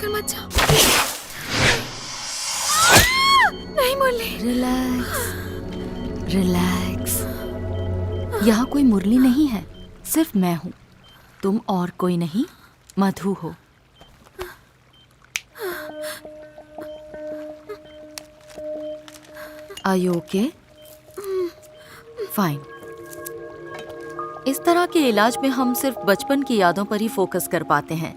देखकर मत जा। नहीं मुरली। Relax relax. यहाँ कोई मुरली नहीं है, सिर्फ मैं हूँ। तुम और कोई नहीं, मधु हो। Are you okay? फाइन। इस तरह के इलाज में हम सिर्फ बचपन की यादों पर ही फोकस कर पाते हैं,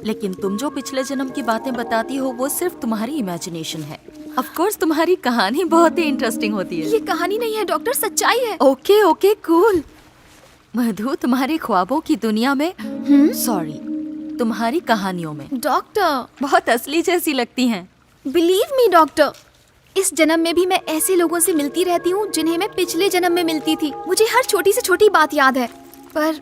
लेकिन तुम जो पिछले जन्म की बातें बताती हो वो सिर्फ तुम्हारी इमेजिनेशन है। ऑफ कोर्स तुम्हारी कहानी बहुत ही इंटरेस्टिंग होती है। ये कहानी नहीं है डॉक्टर, सच्चाई है। Okay okay cool. मधु तुम्हारे ख्वाबों की दुनिया में, सॉरी, तुम्हारी कहानियों में डॉक्टर बहुत असली जैसी लगती हैं। बिलीव मी डॉक्टर, इस जन्म में भी मैं ऐसे लोगों से मिलती रहती हूँ जिन्हें मैं पिछले जन्म में मिलती थी। मुझे हर छोटी से छोटी बात याद है, पर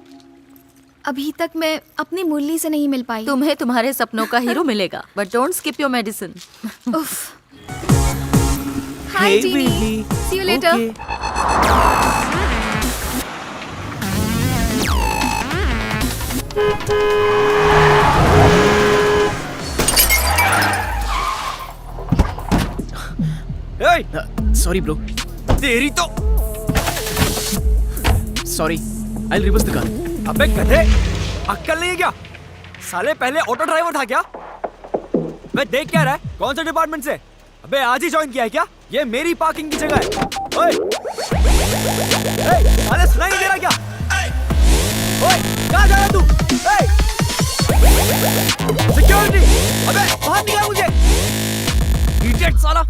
अभी तक मैं अपनी मुरली से नहीं मिल पाई। तुम्हें तुम्हारे सपनों का हीरो मिलेगा, but don't skip your medicine. Hi जीनी, see you later. Sorry bro. तेरी तो sorry, I will reverse the car. अबे गधे, अक्कल नहीं है क्या? साले पहले ऑटो ड्राइवर था क्या? मैं देख क्या रहा है? कौन से डिपार्टमेंट से? अबे आज ही ज्वाइन किया है क्या? ये मेरी पार्किंग की जगह है। ओए, साले सुनाई नहीं दे रहा क्या? ओए, कहाँ जा रहा तू? सिक्योरिटी, अबे बाहर निकाल मुझे। इडियट साला।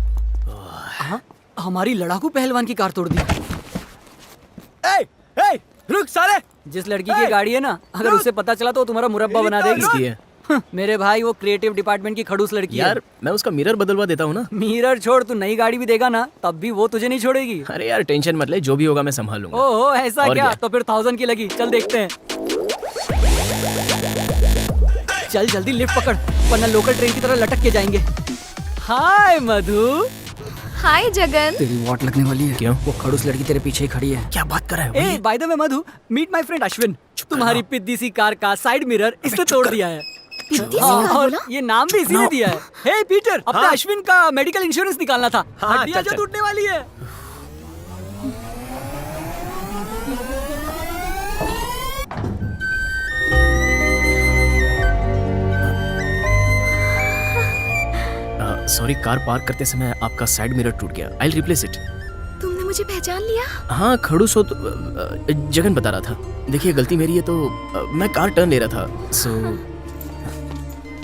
हमारी लड़ाकू पहलवान की कार तोड़ दी। रुक साले। जिस लड़की की गाड़ी है ना, अगर उसे पता चला तो तुम्हारा मुरब्बा बना देगी। किसकी है? मेरे भाई, वो क्रिएटिव डिपार्टमेंट की खड़ूस लड़की है। यार मैं उसका मिरर बदलवा देता हूँ ना। मिरर छोड़, तू नई गाड़ी भी देगा ना तब भी वो तुझे नहीं छोड़ेगी। अरे यार टेंशन मत ले, जो भी होगा मैं संभाल लूंगा। ओहो ऐसा और क्या? तो फिर 1000 की लगी। चल देखते हैं। चल जल्दी लिफ्ट पकड़, वरना लोकल ट्रेन की तरह लटक के जाएंगे। हाय मधु। हाय जगन। तेरी वाट लगने वाली है। क्यों? वो खड़ूस लड़की तेरे पीछे ही खड़ी है। क्या बात कर रहा है? Ah by the way Madhu, meet my friend Ashwin. तुम्हारी पिद्दी सी कार का साइड मिरर इसने तोड़ दिया है। पिद्दी सी कार और बोला? ये नाम भी इसी ने दिया है। हे पीटर, अपने अश्विन का मेडिकल इंश्योरेंस निकालना था। हाँ, हड्डियां चल, जो चल। टूटने वाली है। सॉरी, कार पार्क करते समय आपका साइड मिरर टूट गया। I will replace it. तुमने मुझे पहचान लिया? हाँ, खड़ूस हो तो जगन बता रहा था। देखिए गलती मेरी है, तो मैं कार टर्न ले रहा था, सो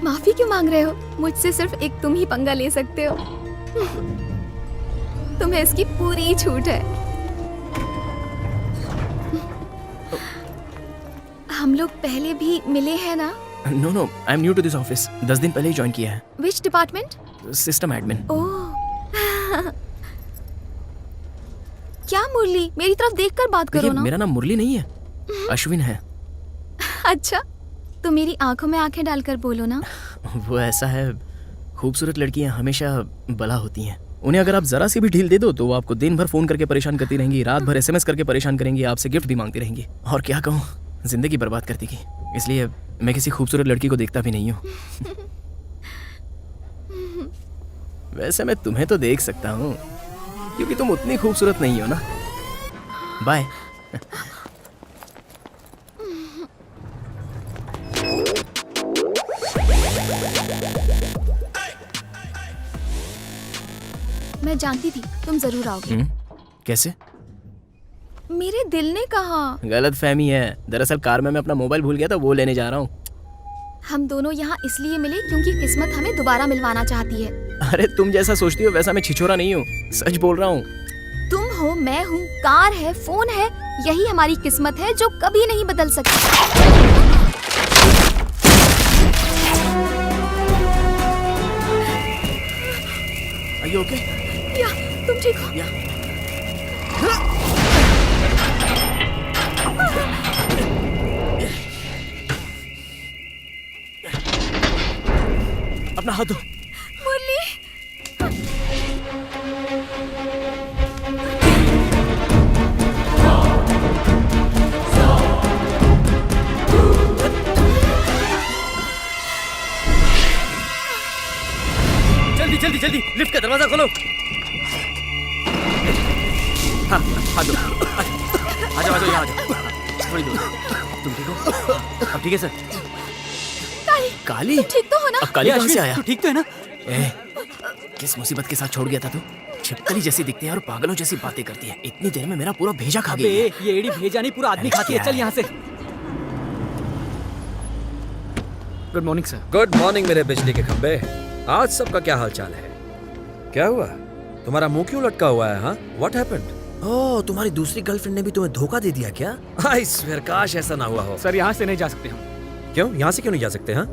माफी क्यों मांग रहे हो? मुझसे सिर्फ एक तुम ही पंगा ले सकते हो। तुम्हें इसकी पूरी छूट है। हम लोग पहले भी मिले हैं ना? No, I am new to this office. 10 दिन पहले ही ज्वाइन किया है। Which department? System admin. Oh क्या मुरली, मेरी तरफ देखकर बात करो ना। मेरा नाम मुरली नहीं है, अश्विन है। अच्छा, तो मेरी आंखों में आंखें डालकर बोलो ना। वो ऐसा है, खूबसूरत लड़कियां हमेशा बला होती हैं। उन्हें अगर आप जरा सी भी ढील दे दो तो वो आपको दिन भर फोन करके परेशान करती रहेंगी, रात भर SMS करके परेशान करेंगी, आपसे गिफ्ट भी मांगती रहेंगी। और क्या कहूँ, जिंदगी बर्बाद कर देगी। इसलिए मैं किसी खूबसूरत लड़की को देखता भी नहीं हूँ। वैसे मैं तुम्हें तो देख सकता हूँ, क्योंकि तुम उतनी खूबसूरत नहीं हो ना। बाय। मैं जानती थी तुम जरूर आओगे। कैसे? मेरे दिल ने कहा। गलत फहमी है। दरअसल कार में मैं अपना मोबाइल भूल गया था, वो लेने जा रहा हूँ। हम दोनों यहाँ इसलिए मिले क्योंकि किस्मत हमें दोबारा मिलवाना चाहती है। अरे तुम जैसा सोचती हो वैसा मैं छिछोरा नहीं हूँ, सच बोल रहा हूँ। तुम हो, मैं हूँ, कार है, फोन है, यही हमारी किस्मत है जो कभी नहीं बदल सकती। Are you okay? या तुम ठीक हो? Yeah. अपना हाथ दो। मुरली, जल्दी जल्दी जल्दी लिफ्ट का दरवाजा खोलो। हाँ, आ जाओ आ जाओ आ जाओ यहाँ आ जाओ। थोड़ी दूर। तुम ठीक हो? अब ठीक है सर? काली, काली तुम ठीक तो हो ना? अब काली कहाँ से आया? तू ठीक तो है ना? ए, किस मुसीबत के साथ छोड़ गया था तू? छिपकली जैसी दिखती है और पागलों जैसी बातें करती है। इतनी देर में मेरा पूरा भेजा खा अबे गई है। ये एड़ी भेजा नहीं, पूरा आदमी अरे खाती है। क्या चल यहाँ से। Good morning sir. Good morning मेरे बिजली के खंबे। आज सबका क्या हाल चाल है? क्या हुआ? तुम्हारा मुंह क्यों लटका हुआ है? हाँ, व्हाट हैपेंड? ओह, तुम्हारी दूसरी गर्लफ्रेंड ने भी तुम्हें धोखा दे दिया क्या? आई स्वेयर, काश ऐसा ना हुआ हो। सर यहाँ से नहीं जा सकते हम। क्यों? यहाँ से क्यों नहीं जा सकते? हाँ,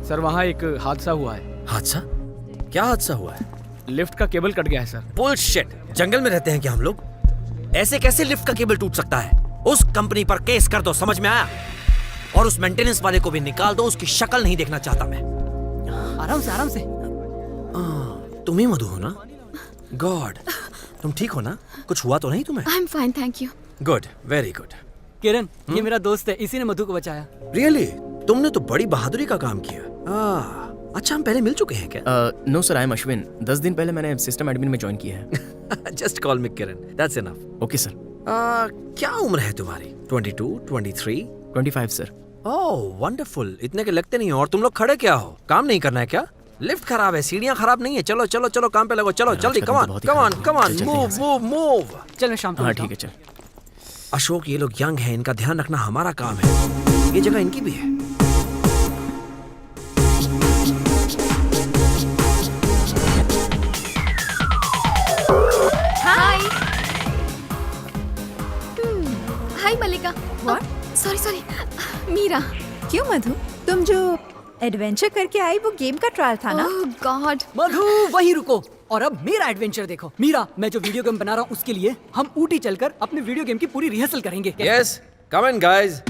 सर वहाँ एक हादसा हुआ है। हादसा? क्या हादसा हुआ है? लिफ्ट का केबल कट गया है सर। बुलशिट! जंगल में रहते हैं क्या हम लोग? ऐसे कैसे लिफ्ट का केबल टूट सकता है? उस कंपनी पर केस कर दो, समझ में आया? और उस मेंटेनेंस वाले को भी निकाल दो, उसकी शक्ल नहीं देखना चाहता मैं। आराम से आराम से। तुम ही मधु हो ना? गॉड, तुम ठीक हो ना? कुछ हुआ तो नहीं तुम्हें? I am fine, thank you. Good, very good. Kiran, ये मेरा दोस्त है, इसी ने मधु को बचाया। रियली? तुमने तो बड़ी बहादुरी का काम किया। अच्छा, हम पहले मिल चुके हैं क्या? No sir, I am Ashwin. 10 दिन पहले मैंने सिस्टम एडमिन में ज्वाइन किया है। Just call me Kiran, that's enough. Okay sir. क्या उम्र है तुम्हारी? 22, 23? 25 सर। ओह वंडरफुल, इतने के लगते नहीं हो। और तुम लोग खड़े क्या हो? काम नहीं करना है क्या? लिफ्ट खराब है, सीढ़ियाँ खराब नहीं है। चलो चलो चलो, काम पे लगो। चलो यार, जल्दी, आज का कम दिन ऑन तो बहुत ही कम ऑन खराब कम है। ऑन, चल, मूव चलते हैं मूव मूव। चल मैं शाम को हाँ मिलता ठीक हूँ। है, चल। अशोक, ये लोग यंग हैं, इनका ध्यान रखना हमारा काम है। ये जगह इनकी भी है। Hi. Hi Mallika. What? Sorry sorry, Meera. क्यों मधु, तुम जो एडवेंचर करके आई वो गेम का ट्रायल था ना? ओह गॉड। मधु वहीं रुको और अब मेरा एडवेंचर देखो। मीरा, मैं जो वीडियो गेम बना रहा हूँ उसके लिए हम ऊटी चलकर अपने वीडियो गेम की पूरी रिहर्सल करेंगे। Yes, come in guys.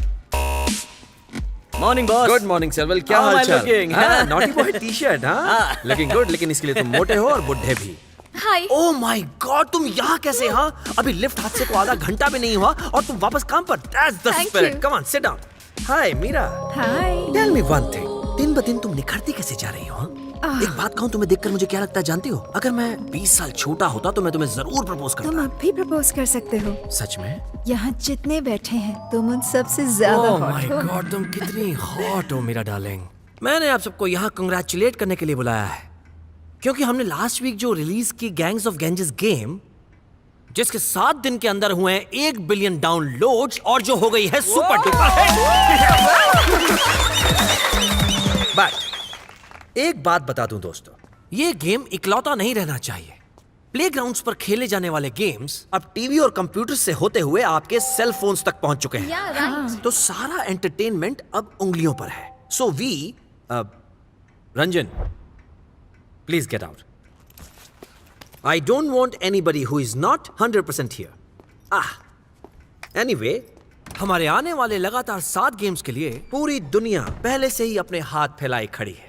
Morning boss. Good morning Selval, क्या How am I हाल चाल? looking? हाँ, नॉटी बॉय टी-शर्ट, हाँ, लुकिंग गुड। लेकिन इसके लिए तुम मोटे हो और बुढ़े भी। हाय। ओह माय गॉड, तुम यहाँ कैसे? हाँ, अभी लिफ्ट हादसे को आधा घंटा भी नहीं हुआ और तुम वापस काम पर। That's the Thank spirit. you. Come on, sit down. Hi Meera, hi. Tell me one thing. दिन ब दिन तुम निखरती कैसे जा रही हो? हाँ? एक बात कहूँ, तुम्हें देखकर मुझे क्या लगता है जानती हो? अगर मैं 20 साल छोटा होता तो मैं तुम्हें जरूर प्रपोज तुम करता। अब भी प्रपोज कर सकते हो। सच में? यहाँ जितने बैठे हैं तुम उन सबसे ज्यादा ओह माय हॉट हो। गॉड, तुम कितनी हॉट हो मेरा डार्लिंग। मैंने आप सबको यहाँ कंग्रेचुलेट करने के लिए बुलाया है क्योंकि हमने लास्ट वीक जो रिलीज की गैंग्स ऑफ गेंजिस गेम, जिसके 7 दिन के अंदर हुए हैं 1 बिलियन डाउनलोड्स और जो हो गई है सुपर डुपर हिट। बट एक बात बता दूं दोस्तों, ये गेम इकलौता नहीं रहना चाहिए। प्लेग्राउंड्स पर खेले जाने वाले गेम्स अब टीवी और कंप्यूटर से होते हुए आपके सेल फोन्स तक पहुंच चुके हैं। या राइट। तो सारा एंटरटेनमेंट अब उंगलियों पर है। So we Ranjan, please get out. I don't want anybody who is not 100% here. Anyway, हमारे आने वाले लगातार 7 गेम्स के लिए पूरी दुनिया पहले से ही अपने हाथ फैलाए खड़ी है।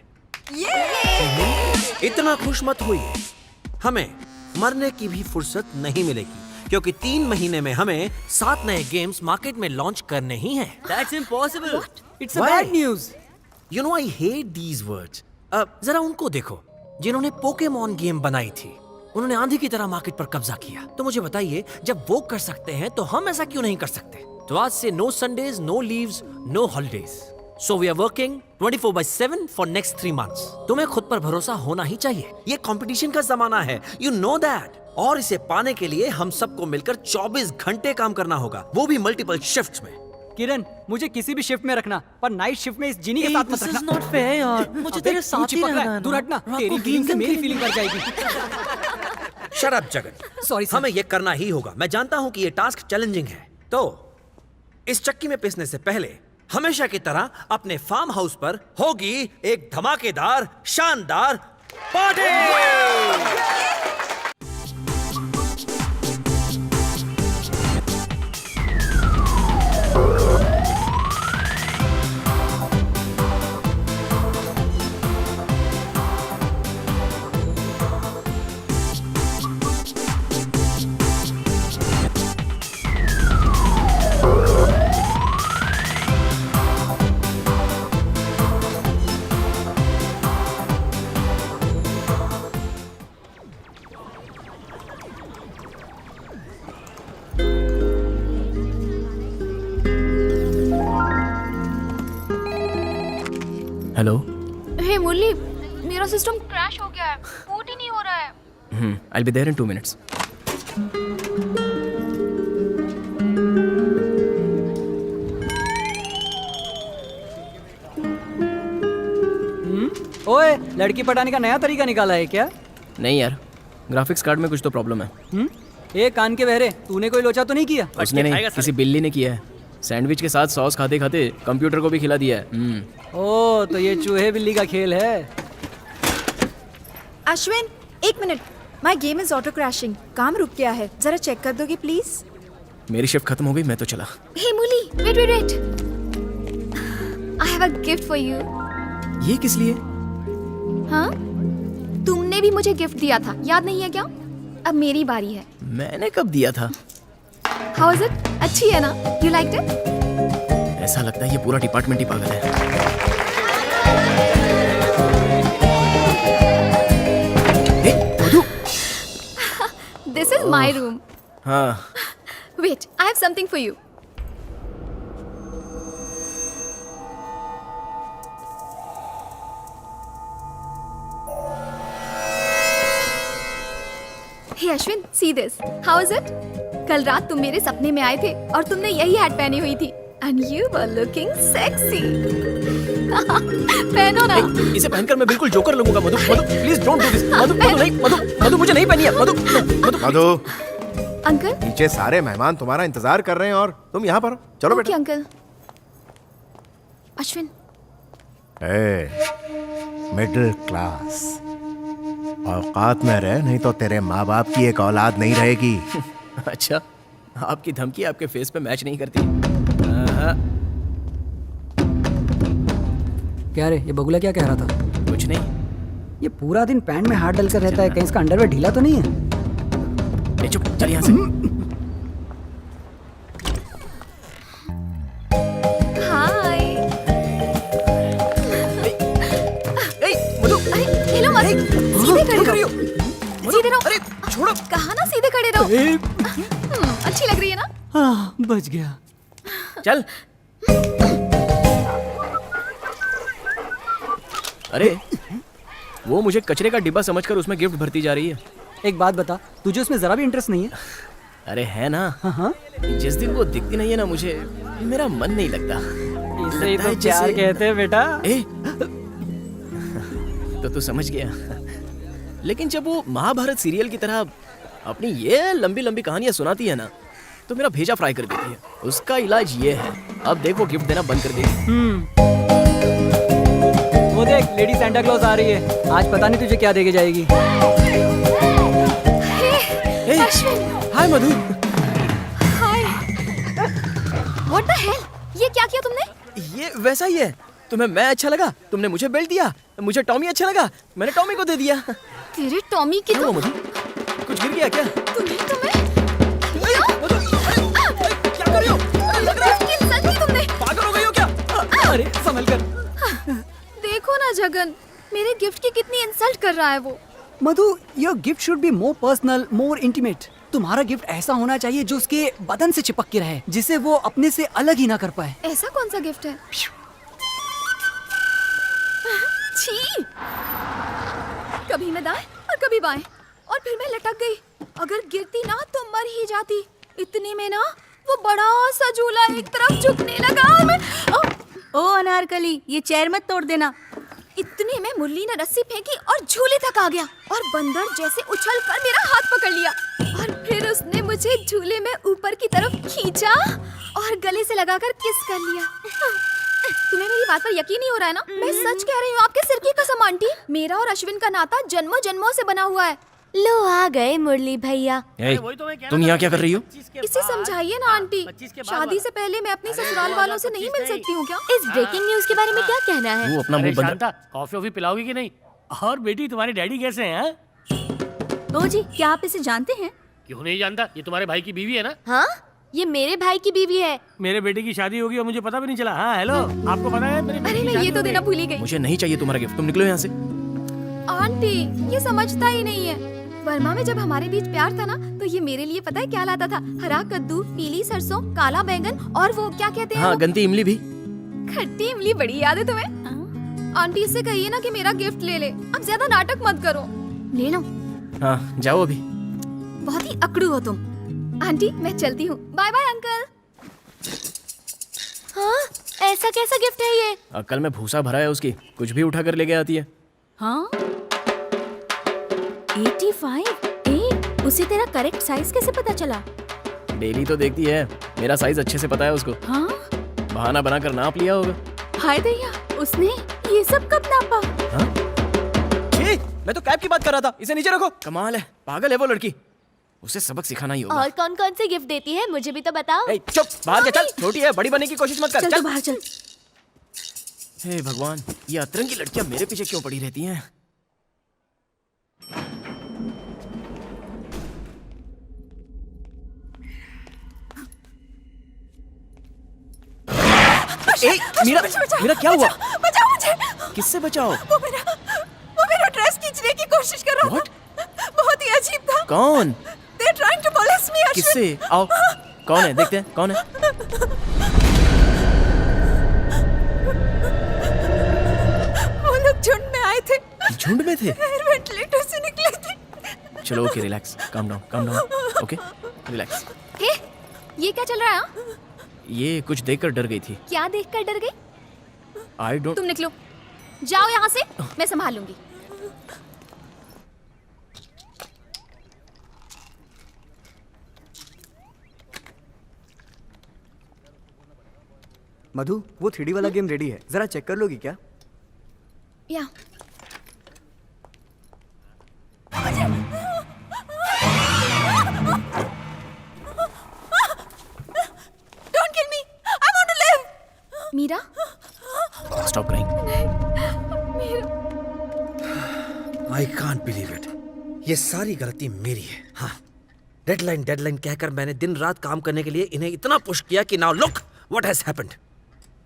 इतना खुश मत होइए, हमें मरने की भी फुर्सत नहीं मिलेगी क्योंकि 3 महीने में हमें 7 नए गेम्स मार्केट में लॉन्च करने ही हैं। That's impossible. It's a Why? bad news. You know I hate these words. जरा उनको देखो जिन्होंने पोकेमॉन गेम बनाई थी। उन्होंने आंधी की तरह मार्केट पर कब्जा किया। तो मुझे बताइए, जब वो कर सकते हैं तो हम ऐसा क्यों नहीं कर सकते? तो आज से no Sundays, no leaves, no holidays. So we are working 24/7 for next 3 months। तुम्हें खुद पर भरोसा होना ही चाहिए। ये कंपटीशन का जमाना है, यू नो दैट। और इसे पाने के लिए हम सबको मिलकर 24 घंटे काम करना होगा, वो भी मल्टीपल शिफ्ट्स में। किरण, मुझे किसी भी शिफ्ट में रखना, पर नाइट शिफ्ट में इस जिनी के साथ मत दिस रखना। इज नॉट फेयर यार, मुझे अबे, तेरे तू साथ ही चिपक रहा रहना है, है दूर ना। हटना। रात तेरी को फीलिंग से गेम मेरी खेल- फीलिंग बढ़ जाएगी। Shut up Jagan. Sorry, sir. हमें ये करना ही होगा। मैं जानता हूं कि ये टास्क चैलेंजिंग है। तो इस चक्की में पिसने से पहले हमेशा की तरह अपने फार्म हाउस पर होगी एक धमाकेदार शानदार पार्टी। हेलो। हे मुरली, मेरा सिस्टम क्रैश हो गया है, बूट ही नहीं हो रहा है। I'll be there in 2 minutes. ओए, लड़की पटाने का नया तरीका निकाला है क्या? नहीं यार, ग्राफिक्स कार्ड में कुछ तो प्रॉब्लम है। ए कान के बहरे, तूने कोई लोचा तो नहीं किया? उसने नहीं, किसी बिल्ली ने किया है। सैंडविच के साथ सॉस खाते खाते कंप्यूटर को भी खिला दिया है। ओ, तो ये चूहे बिल्ली का खेल है। Ashwin, 1 minute. My game is auto crashing. काम रुक गया है, जरा चेक कर दोगे प्लीज? मेरी शिफ्ट खत्म हो गई, मैं तो चला। Hey Murali, wait wait wait, I have a gift for you. ये किस लिए? हाँ, तुमने भी मुझे गिफ्ट दिया था, याद नहीं है क्या? अब मेरी बारी है। मैंने कब दिया था? How is it? अच्छी है ना? You liked it? ऐसा लगता है ये पूरा डिपार्टमेंट ही पागल है। Madhu. This is my room. हाँ, wait, I have something for you. Hey Ashwin, see this. How is it? कल रात तुम मेरे सपने में आए थे और तुमने यही हैट पहनी हुई थी and you were looking sexy. पहनो ना। इसे पहनकर मैं बिल्कुल जोकर लगूंगा। Madhu, Madhu, please don't do this. Madhu, Madhu नहीं, मधु, मधु मुझे नहीं पहनी है। मधु, मधु, मधु, अंकल। नीचे सारे मेहमान तुम्हारा इंतजार कर रहे हैं और तुम यहाँ पर हो। चलो ओके बेटा। अंकल। अश्विन, मिडिल क्लास, औकात में रह, नहीं तो तेरे माँ बाप की एक औलाद नहीं रहेगी। अच्छा, आपकी धमकी आपके फेस पे मैच नहीं करती। क्या रे, ये बगुला क्या कह रहा था? कुछ नहीं। ये पूरा दिन पैंट में हाथ डलकर रहता है, कहीं इसका अंडरवेयर ढीला तो नहीं है? ए चुप, चल यहाँ से। हाय। मधु, अरे हेलो मत, सीधे खड़े रहो। सीधे रहो। अरे छोड़ो। कहा ना सीधे खड़े रहो। अच्छी लग रही है ना? हाँ, बच गया। चल। अरे वो मुझे कचरे का डिब्बा समझकर उसमें गिफ्ट भरती जा रही है। एक बात बता, तुझे उसमें जरा भी इंटरेस्ट नहीं है? अरे है ना। हाँ, जिस दिन वो दिखती नहीं है ना मुझे, मेरा मन नहीं लगता। इसे ही लगता तो है प्यार जैसे- कहते हैं बेटा। ए तो तू समझ गया। लेकिन जब वो महाभारत सीरियल की तरह अपनी ये लंबी लंबी कहानियां सुनाती है ना, तो मेरा भेजा फ्राई कर देती है। उसका इलाज ये है, अब देखो गिफ्ट देना बंद कर देगी। वो देख, लेडी सैंटा क्लॉज आ रही है। आज पता नहीं तुझे क्या देके जाएगी। Ashwin, hi Madhu. Hi. What the hell? ये क्या किया तुमने? ये वैसा ही है। तुम्हें मैं अच्छा लगा, तुमने मुझे बेल्ट दिया। मुझे टॉमी अच्छा लगा, मैंने टॉमी को दे दिया। तेरे टॉमी की क्या तो हुआ मधु? कुछ गिर गया क्या? तुम्हें मधु, अरे, क्या कर रही हो? अरे, लग रहा है किस इंसान की तुमने? पागल हो गई हो क्या? अरे संभल कर। देखो ना जगन, मेरे गिफ्ट की कितनी इंसल्ट कर रहा है वो। Madhu, your gift should be more personal, more intimate. तुम्हारा गिफ्ट ऐसा होना चाहिए जो उसके बदन से चिपक के रहे, जिसे वो अपने से अलग ही ना कर पाए। ऐसा कौन सा गिफ्ट है? छी! कभी मैं दाएं और कभी बाएं, और फिर मैं लटक गई। अगर गिरती ना तो मर ही जाती। इतने में ना वो बड़ा सा झूला एक तरफ झुकने लगा और मैं ओ अनारकली, ये चेयर मत तोड़ देना। इतने में मुरली ने रस्सी फेंकी और झूले तक आ गया और बंदर जैसे उछलकर मेरा हाथ पकड़ लिया और फिर उसने मुझे झूले में ऊपर की तरफ खींचा और गले से लगाकर किस कर लिया। तुम्हें मेरी बात पर यकीन नहीं हो रहा है ना? मैं सच कह रही हूँ, आपके सिर की कसम आंटी। मेरा और अश्विन का नाता जन्मों जन्मों से बना हुआ है। लो आ गए मुरली भैया। तुम यहाँ क्या कर रही हो? इसे समझाइए ना आंटी। शादी से पहले मैं अपने ससुराल वालों से नहीं मिल सकती हूँ क्या? इस ब्रेकिंग न्यूज के बारे में क्या कहना है? वो अपना मुंह बंद रख। कॉफी वॉफी पिलाओगी कि नहीं? और बेटी, तुम्हारे डैडी कैसे हैं? ओ जी, क्या आप इसे जानते हैं? क्यों नहीं जानता, ये तुम्हारे भाई की बीवी है ना? हाँ, ये मेरे भाई की बीवी है। मेरे बेटे की शादी होगी और मुझे पता भी नहीं चला। हाँ हेलो, आपको पता है मेरे बेटे अरे की मैं शादी ये तो हो देना गई। भूल ही गई। मुझे नहीं चाहिए तुम्हारा गिफ्ट, तुम निकलो यहाँ से। आंटी, ये समझता ही नहीं है। वर्मा में जब हमारे बीच प्यार था ना, तो ये मेरे लिए पता है क्या लाता था? हरा कद्दू, पीली सरसों, काला बैंगन और वो क्या कहते हैं? हाँ, वो गंदी इमली भी। खट्टी इमली। बड़ी याद है तुम्हें? आंटी से कहिए ना कि मेरा गिफ्ट ले ले। अब ज्यादा नाटक मत करो। ले लो। हाँ जाओ अभी। बहुत ही अकड़ू हो तुम। आंटी मैं चलती हूँ। Bye bye uncle. हाँ, ऐसा कैसा गिफ्ट है ये? अक्ल में भूसा भरा है उसकी, कुछ भी उठा कर लेके आती है। हाँ 85। उसे तेरा करेक्ट साइज कैसे पता चला? डेली तो देखती है, मेरा साइज अच्छे से पता है उसको। हाँ बहाना बनाकर नाप लिया होगा। हाय दैया, उसने ये सब कब नापा? छी, मैं तो कैब की बात कर रहा था, इसे नीचे रखो। कमाल है, पागल है वो लड़की, उसे सबक सिखाना ही होगा। और कौन कौन से गिफ्ट देती है मुझे भी तो बताओ। ए, चुप, बाहर जा, चल, छोटी है, बड़ी बनने की कोशिश मत कर। चल तू बाहर चल। हे भगवान, ये अतरंगी लड़कियां मेरे पीछे क्यों पड़ी रहती हैं? ए, मीरा, मीरा क्या हुआ? बचाओ मुझे। किससे बचाओ? वो मेरा ड्रेस खींचने की कोशिश कर रहा था। बहुत ही अजीब था। कौन? They're trying to molest me, Ashwin. किससे? आओ, कौन है? देखते हैं कौन है। वो लोग झुंड में आए थे। झुंड में थे? एयर वेंटिलेटर से निकले थे। चलो okay, relax, calm down, okay, relax. Hey, ये क्या चल रहा है? हाँ? ये कुछ देखकर डर गई थी। क्या देखकर डर गई? I don't. तुम निकलो, जाओ यहाँ से, मैं संभाल लूंगी। मधु, वो 3D वाला गेम रेडी है, जरा चेक कर लोगी क्या? या Don't kill me. I want to live. Meera, stop crying. I can't believe it, ये सारी गलती मेरी है। हाँ, डेडलाइन कहकर मैंने दिन रात काम करने के लिए इन्हें इतना पुश किया कि now look what has happened.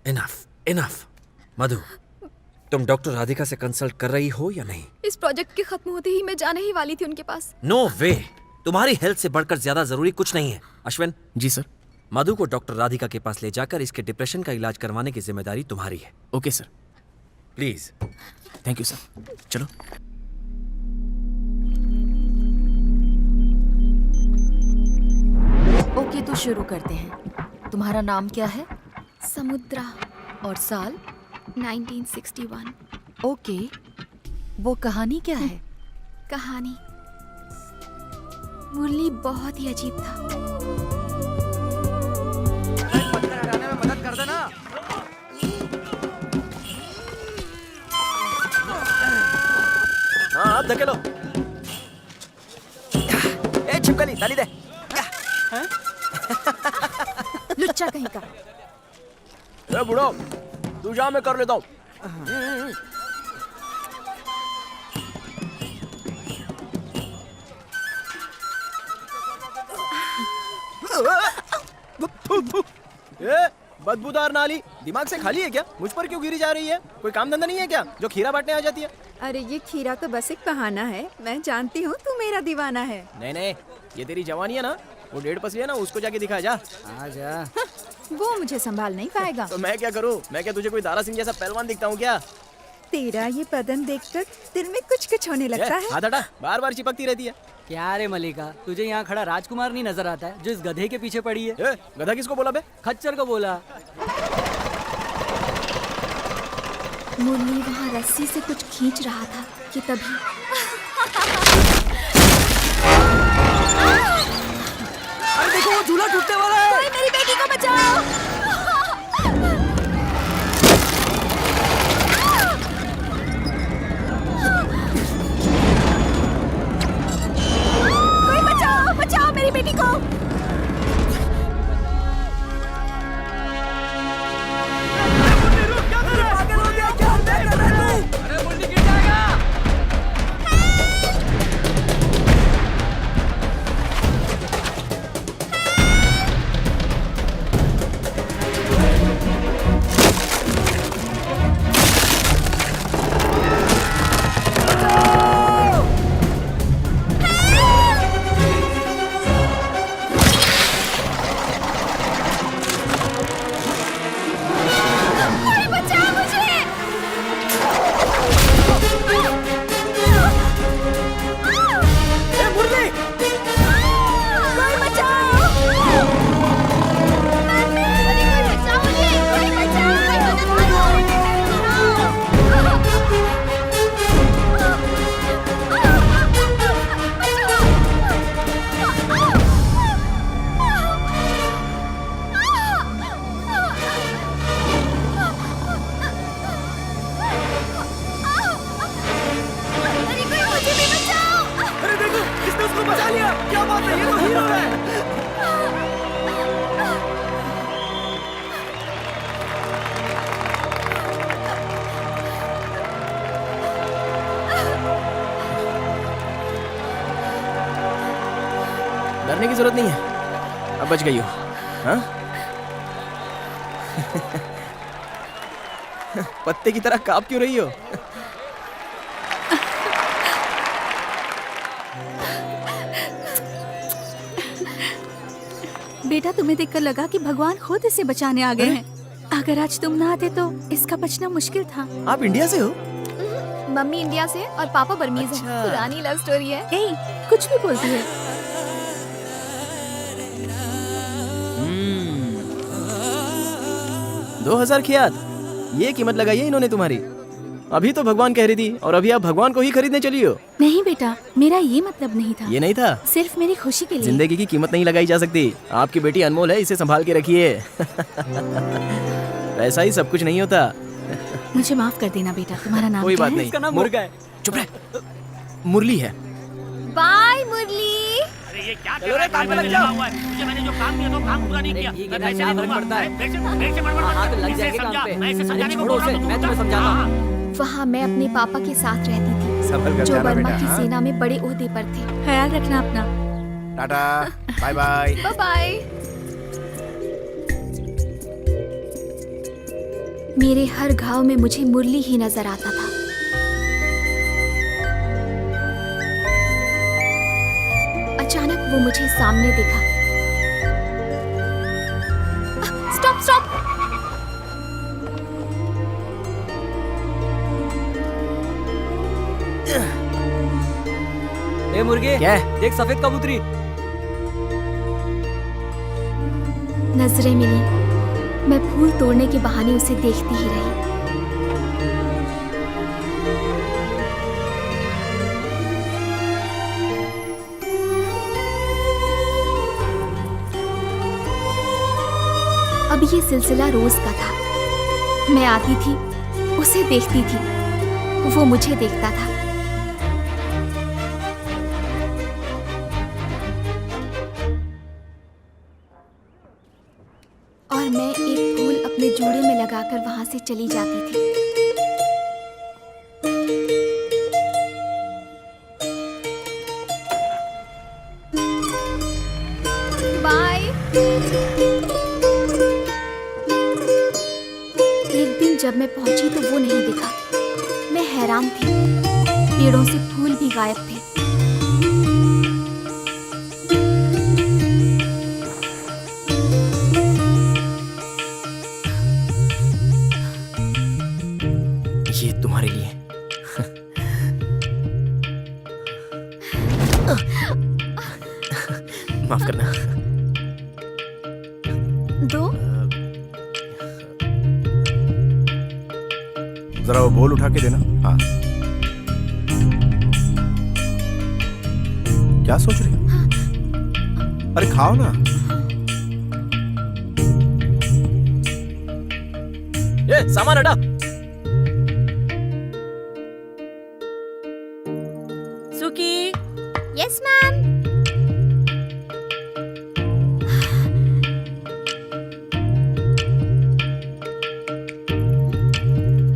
Enough. Madhu, तुम डॉक्टर राधिका से कंसल्ट कर रही हो या नहीं? इस प्रोजेक्ट के खत्म होते ही मैं जाने ही वाली थी उनके पास। नो वे, तुम्हारी हेल्थ से बढ़कर ज्यादा जरूरी कुछ नहीं है। अश्विन, जी सर। मधु को डॉक्टर राधिका के पास ले जाकर इसके डिप्रेशन का इलाज करवाने की जिम्मेदारी तुम्हारी है। Okay sir. Please. Thank you sir. चलो। ओके तो शुरू करते हैं। तुम्हारा नाम क्या है? समुद्रा, और साल? 1961। ओके, वो कहानी क्या है? कहानी, मुरली बहुत ही अजीब था। मदद कर देना। हाँ आप धकेलो। ए छिपकली, ताली दे। लुच्चा कहीं का। ए बुढ़ो, तू जा, मैं कर लेता हूँ। ए, बदबूदार नाली, दिमाग से खाली है क्या? मुझ पर क्यों गिरी जा रही है? कोई काम धंधा नहीं है क्या जो खीरा बांटने आ जाती है? अरे ये खीरा तो बस एक बहाना है। मैं जानती हूँ तू मेरा दीवाना है। नहीं, ये तेरी जवानी है ना, वो 1.5 पसली है ना, उसको जाके दिखा जा। आजा। वो मुझे संभाल नहीं पाएगा। तो मैं क्या करूँ? मैं क्या तुझे कोई दारा सिंह जैसा पहलवान दिखता हूँ क्या? तेरा ये बदन देखकर दिल में कुछ होने लगता है। हाथ हटा, बार चिपकती रहती है। क्या रे मलिका, तुझे यहाँ खड़ा राजकुमार नहीं नजर आता है जो इस गधे के पीछे पड़ी है? ए, गधा किसको बोला बे? खच्चर को बोला। मुरली वहाँ रस्सी से कुछ खींच रहा था कि तभी अरे देखो, वो झूला टूटने वाला है। कोई मेरी बेटी को बचाओ। कोई बचाओ मेरी बेटी को। पागल हो गया क्या? क्या कर रहा है तू? अरे मुन्नी गिर जाएगा। बचा लिया, क्या बात है, ये तो हीरो है। डरने की जरूरत नहीं है, अब बच गई हो। हाँ? पत्ते की तरह कांप क्यों रही हो? बेटा तुम्हें देखकर लगा कि भगवान खुद इसे बचाने आ गए हैं। अगर आज तुम ना आते तो इसका बचना मुश्किल था। आप इंडिया से हो? मम्मी इंडिया से और पापा बर्मीज अच्छा। है। पुरानी लव स्टोरी है। ए, कुछ भी बोलती है। 2000 की याद, ये कीमत लगाई है इन्होंने तुम्हारी। अभी तो भगवान कह रही थी और अभी आप भगवान को ही खरीदने चली हो। नहीं बेटा, मेरा ये मतलब नहीं था। ये नहीं था? सिर्फ मेरी खुशी के लिए। जिंदगी की कीमत नहीं लगाई जा सकती। आपकी बेटी अनमोल है, इसे संभाल के रखिए। पैसा ही सब कुछ नहीं होता। मुझे माफ कर देना बेटा। तुम्हारा नाम कोई क्या बात है? नहीं। इसका नाम मुर्गा है। चुप रह। मुरली है। बाय मुरली। अरे ये क्या चलो रे, काम पे लग जाओ। मुझे मैंने जो काम दिया तो काम पूरा नहीं किया। ठीक है, मैं पैसे क्या नहीं फर्क दूंगा। पड़ता है? देख से बड़बड़ मत हाँ, तो कर। लग इसे जाएंगे समझा, काम पे। मैं इसे समझाने को छोड़ो बोल रहा उसे, हूँ, मैं तुम तुम्हें समझा। समझाता हूँ। हाँ। वहाँ मैं अपने पापा के साथ रहती थी, संभल कर जो जाना बर्मा बेटा, की हाँ? सेना में बड़े ओहदे पर थे। ख्याल रखना अपना। Tata, bye bye. Bye bye. मेरे हर घाव में मुझे मुरली ही नजर आता था। अचानक वो मुझे सामने दिखा। Stop stop. ए मुर्गे, क्या है? देख सफेद कबूतरी। नजरें मिली। मैं फूल तोड़ने के बहाने उसे देखती ही रही। अब ये सिलसिला रोज का था। मैं आती थी, उसे देखती थी, वो मुझे देखता था। और मैं एक फूल अपने जूड़े में लगाकर वहां से चली जाती थी। बाय। एक दिन जब मैं पहुंची तो वो नहीं दिखा। मैं हैरान थी। पेड़ों से फूल भी गायब थे। ये तुम्हारे लिए। माफ करना। दो। जरा वो बोल उठा के देना। हाँ, क्या सोच रही हो? अरे खाओ ना। ये सामान हटा। सुकी, yes ma'am.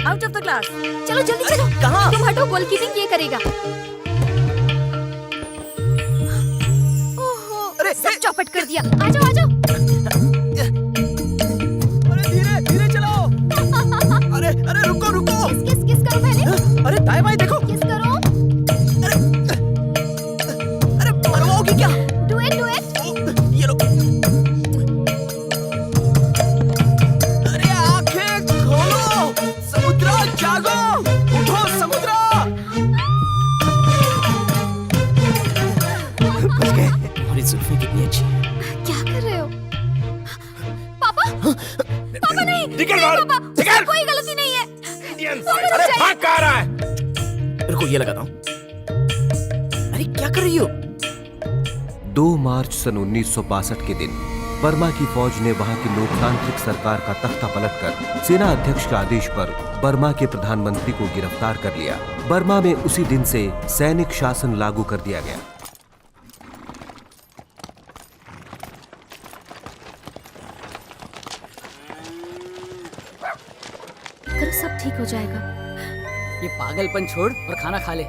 Out of the class. चलो जल्दी चलो। कहाँ? तुम हटो, गोलकीपिंग ये करेगा। ओहो, अरे, सब चौपट कर दिया। आ जाओ आ जाओ। अरे धीरे धीरे चलाओ। अरे रुको रुको। किस करो पहले। अरे दाएं बाएं देखो। किस करो। अरे मरवाओगी क्या? Do it. ये लो। अरे आंखें खोलो, समुद्रा जागो, उठो समुद्रा। बच गए। हमारी जुल्फी कितनी अच्छी है। क्या कर रहे हो पापा? पापा नहीं। निकल बाहर, पापा, निकल। कोई गलती नहीं है। अरे भाग कहाँ रहा है? रुको ये लगाता हूँ। अरे क्या कर रही हो? 2 मार्च सन 1962 के दिन बर्मा की फौज ने वहां की लोकतांत्रिक सरकार का तख्ता पलटकर सेना अध्यक्ष के आदेश पर बर्मा के प्रधानमंत्री को गिरफ्तार कर लिया। बर्मा में उसी दिन से सैनिक शासन लागू कर दिया गया। हो जाएगा। ये पागलपन छोड़ और खाना खा ले।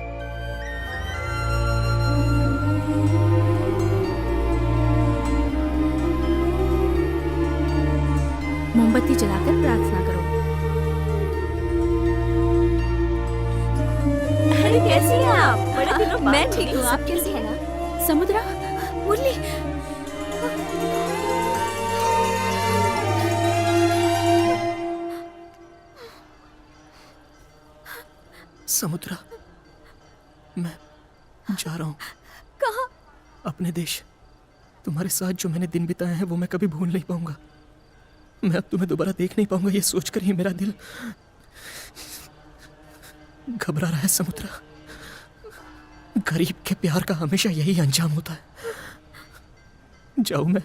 मोमबत्ती जलाकर प्रार्थना करो। अरे कैसी हैं आप? बड़े दिनों बाद मैं ठीक मिली। हूँ, आप कैसी हैं? समुद्रा, मुरली, समुद्रा, मैं जा रहा हूँ। कहाँ? अपने देश। तुम्हारे साथ जो मैंने दिन बिताए हैं वो मैं कभी भूल नहीं पाऊंगा। मैं अब तुम्हें दोबारा देख नहीं पाऊंगा, ये सोचकर ही मेरा दिल घबरा रहा है। समुद्रा, गरीब के प्यार का हमेशा यही अंजाम होता है। जाऊं मैं?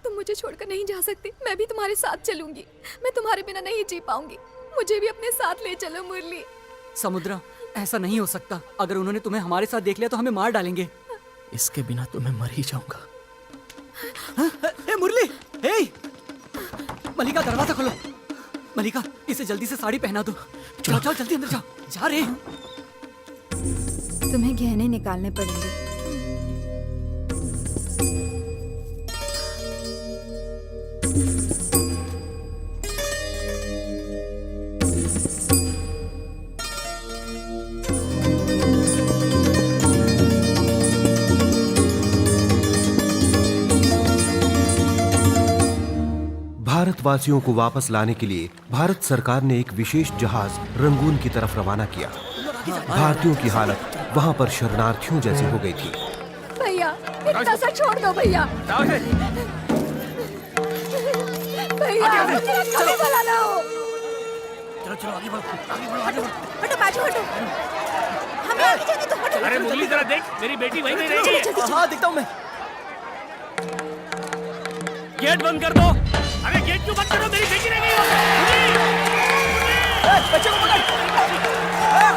तुम मुझे छोड़कर नहीं जा सकती। मैं भी तुम्हारे साथ चलूंगी। मैं तुम्हारे बिना नहीं जी पाऊंगी। मुझे भी अपने साथ ले चलो मुरली। समुद्रा, ऐसा नहीं हो सकता। अगर उन्होंने तुम्हें हमारे साथ देख लिया तो हमें मार डालेंगे। इसके बिना तो मैं मर ही जाऊंगा। ए मुरली, ए मलिका, दरवाजा खोलो। मलिका, इसे जल्दी से साड़ी पहना दो। चलो चलो जल्दी अंदर जाओ। जा रे। तुम्हें गहने निकालने पड़ेंगे। भारतवासियों को वापस लाने के लिए भारत सरकार ने एक विशेष जहाज रंगून की तरफ रवाना किया। भारतीयों की हालत वहां पर शरणार्थियों जैसी हो गई थी। भैया, इतना सा छोड़ दो भैया। भैया, मुझे कभी भला ना हो। चलो चलो आगे बढ़ो, आगे बढ़ो, आगे बढ़ो। हटो बाजू, हटो। हमें आगे जाने दो। हटो। अरे मुरली जरा देख, मेरी बेटी वहीं नहीं रहेगी। हाँ, दिखता हूँ मैं। गेट बंद कर दो। अरे गेट क्यों बंद कर दो? मेरी बेटी रह गई हो। बच्चे को पकड़।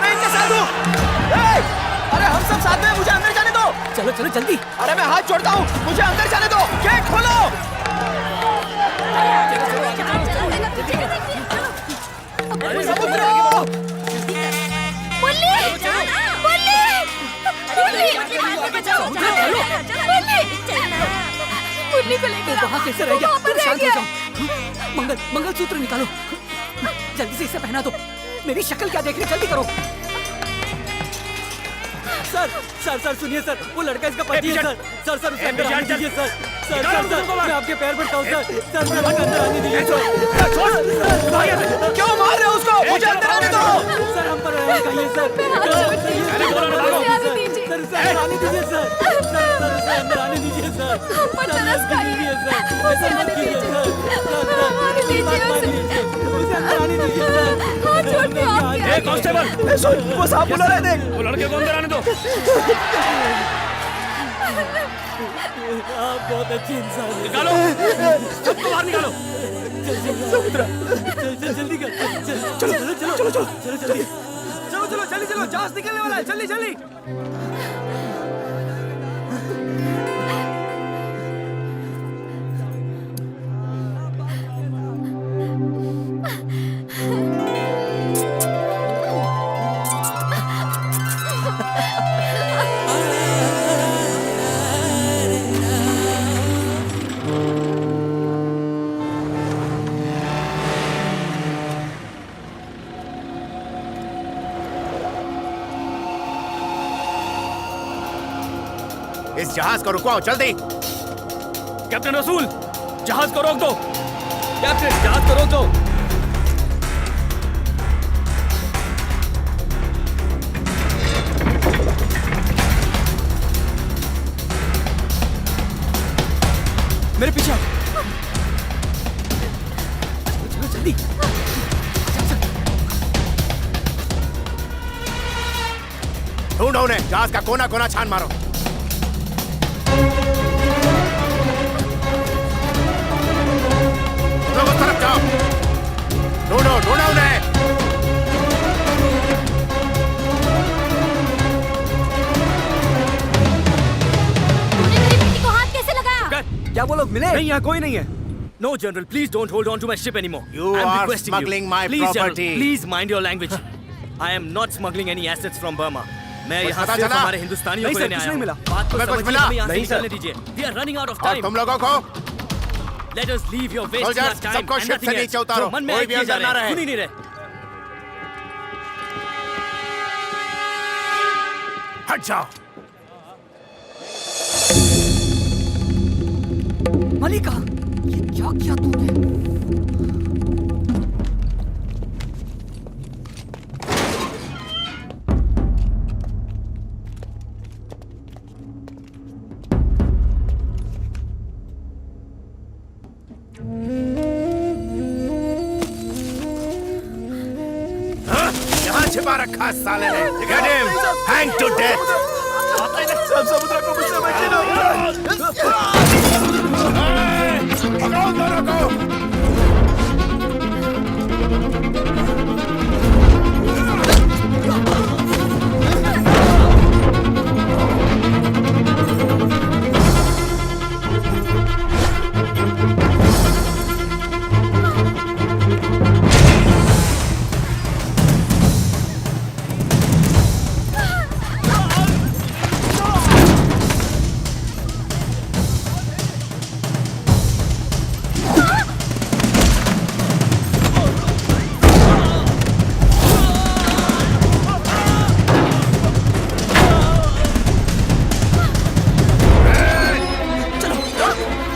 मैं इनके साथ हूँ। अरे हम सब साथ में, मुझे अंदर जाने दो। चलो चलो जल्दी। अरे मैं हाथ जोड़ता हूँ, मुझे अंदर जाने दो। गेट खोलो। समुद्रा! मुरली! मुरली! मुरली को लेकर वहाँ कैसे रह गया? वहाँ पर तुम रह शांत हो गया। जाओ। मंगलसूत्र निकालो। जल्दी से इसे पहना दो। मेरी शक्ल क्या देख रही, जल्दी करो। सर सर सर सुनिए सर, वो लड़का इसका पति है सर। सर सर उसे अंदर आने दीजिए सर। सर सर सर मैं आपके पैर पड़ता हूँ सर। सर सर मुझे अंदर आने दीजिए सर। क्यों मार रहे हो उसको? मुझे अंदर आने दो। सर हम पर कहिए सर। सर उसे अंदर आने दीजिए सर। सर उसे अंदर आने दीजिए सर। ऐसा मत कीजिए सर। उसे अंदर आने दीजिए सर। ए कांस्टेबल, सुन, वो साहब बुला रहे थे। वो लड़के को अंदर आने दो। आप बहुत अच्छे इंसान हैं। निकालो, सबको बाहर निकालो। समुद्रा, जल्दी कर। चलो चलो चलो चलो चलो जल्दी। चलो चलो जल्दी चलो, जहाज निकलने वाला है। जल्दी जल्दी। इस जहाज को रुकवाओ जल्दी। कैप्टन रसूल, जहाज को रोक दो। कैप्टन, जहाज को रोक दो। मेरे पीछे आओ। चलो जल्दी। ढूंढो उन्हें, जहाज का कोना कोना छान मारो। लोग उस तरफ जाओ। ढूंढो ढूंढो उन्हें। तूने मेरी बेटी को हाथ कैसे लगाया? क्या वो लोग मिले? नहीं, यहाँ कोई नहीं है। No, General, please don't hold on to my ship anymore. You I'm are requesting smuggling you. my Please, property. General, please mind your language. I am not smuggling any assets from Burma. मैं कुछ यहाँ पता सिर्फ चला? हमारे हिंदुस्तानियों नहीं को sir, लेने कुछ आया नहीं हूँ। मिला। बात को हमें कुछ समझिए, मिला? हमें यहाँ से नहीं, सर। निकलने दीजिए। We are running out of और time. तुम लोगों को Let us leave your wasting Soldiers, our time सबको and ship nothing से नीचे else. उतारो। जो मन में कोई आए भी किए जा अंदर ना रहे हैं, रहे। सुन ही नहीं रहे। हट जाओ। मलिका, ये क्या किया तूने? यहाँ छिपा रखा है साले ने। Get him! Hang to death! सब समुद्र को मुझसे बचे पकड़ो दोनों को।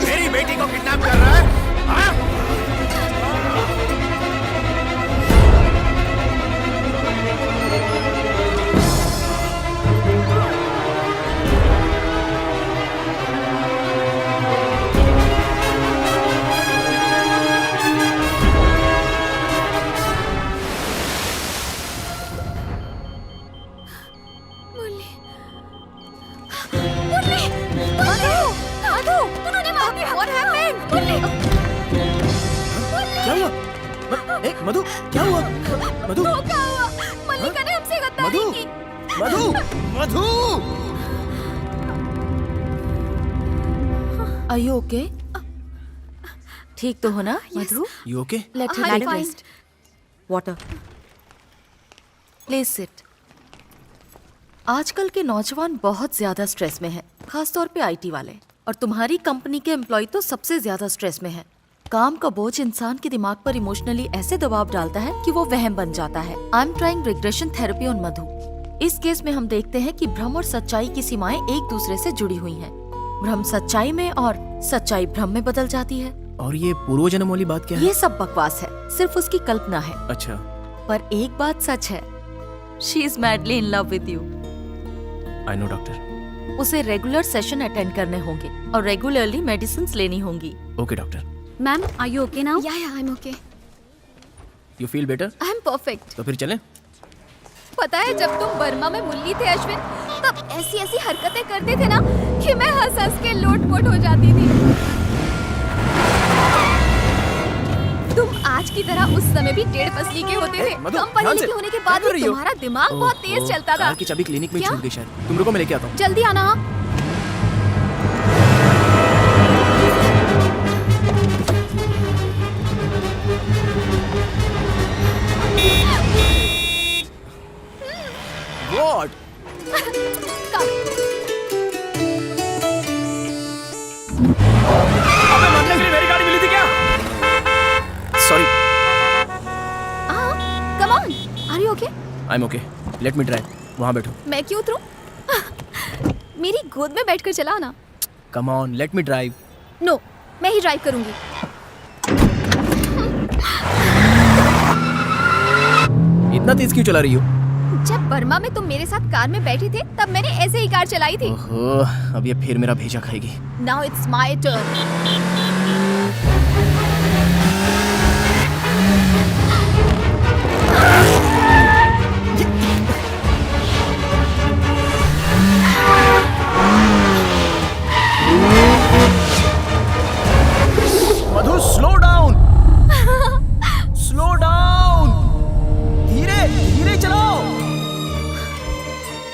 मेरी बेटी को किडनैप कर रहा है? हाँ? मुरली, मुरली, मधु, मधु, उन्होंने मार दिया। What happened? मुरली, क्या हुआ? मधु, क्या हुआ? मधु, धोखा हुआ। मल्लिका ने हमसे गद्दारी मधु, की। मधु, मधु। Are you okay? ठीक तो हो ना मधु? You okay? Let him I'm take fine. rest. Water. Please sit. आजकल के नौजवान बहुत ज्यादा स्ट्रेस में हैं, खासतौर पे आईटी वाले। और तुम्हारी कंपनी के एम्प्लॉय तो सबसे ज्यादा स्ट्रेस में हैं। काम का बोझ इंसान के दिमाग पर इमोशनली ऐसे दबाव डालता है कि वो वहम बन जाता है। I am trying regression therapy on Madhu. इस केस में हम देखते हैं कि भ्रम और सच्चाई की सीमाएं एक दूसरे से जुड़ी हुई हैं। भ्रम सच्चाई में और सच्चाई भ्रम में बदल जाती है। और ये पूर्व जन्म वाली बात क्या है? ये सब बकवास है, सिर्फ उसकी कल्पना है। अच्छा, पर एक बात सच है, she is madly in love with you. I know doctor. उसे रेगुलर सेशन अटेंड करने होंगे और रेगुलरली मेडिसिन लेनी होंगी। Okay doctor. Ma'am, are you okay now? Yeah, I'm okay. You feel better? I'm perfect. तो फिर चलें? पता है जब तुम बर्मा में मुरली थे अश्विन, तब ऐसी ऐसी हरकतें करते थे ना कि मैं हंस हंस के लोटपोट हो जाती थी। तुम आज की तरह उस समय भी टेढ़ पसली के होते थे। मधु, कम पढ़े ध्यान से। लिखे होने के क्या बाद कर भी रही हो? तुम्हारा दिमाग बहुत तेज चलता था। कार की चाबी क्लिनिक में क्या? छूट गई शायद। तुम रुको, मैं लेके आता हूँ। जल्दी आना। हाँ? What? कम। अबे मतलब कि मेरी गाड़ी मिली थी क्या? Sorry. Come on. Are you okay? I'm okay. Let me drive. वहाँ बैठो। मैं क्यों उतरूं? मेरी गोद में बैठकर चलाओ ना। Come on, let me drive. No, मैं ही ड्राइव करूंगी। इतना तेज क्यों चला रही हो? जब बर्मा में तुम मेरे साथ कार में बैठे थे, तब मैंने ऐसे ही कार चलाई थी। ओहो, अब ये फिर मेरा भेजा खाएगी। Now it's my turn. Madhu, slow down. Slow down. धीरे धीरे चलाओ।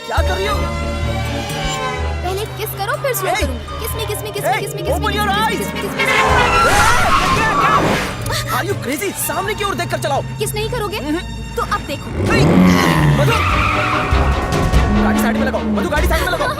क्या कर रही हो? पहले किस करो फिर स्लो Hey! करूंगी। किस में किस में किस में Hey! किस में किस में Open your eyes! किस में किस में Are you crazy? सामने की ओर देखकर चलाओ। किस नहीं करोगे तो अब देखो। मधु, गाड़ी साइड में लगाओ। मधु, गाड़ी साइड में लगाओ।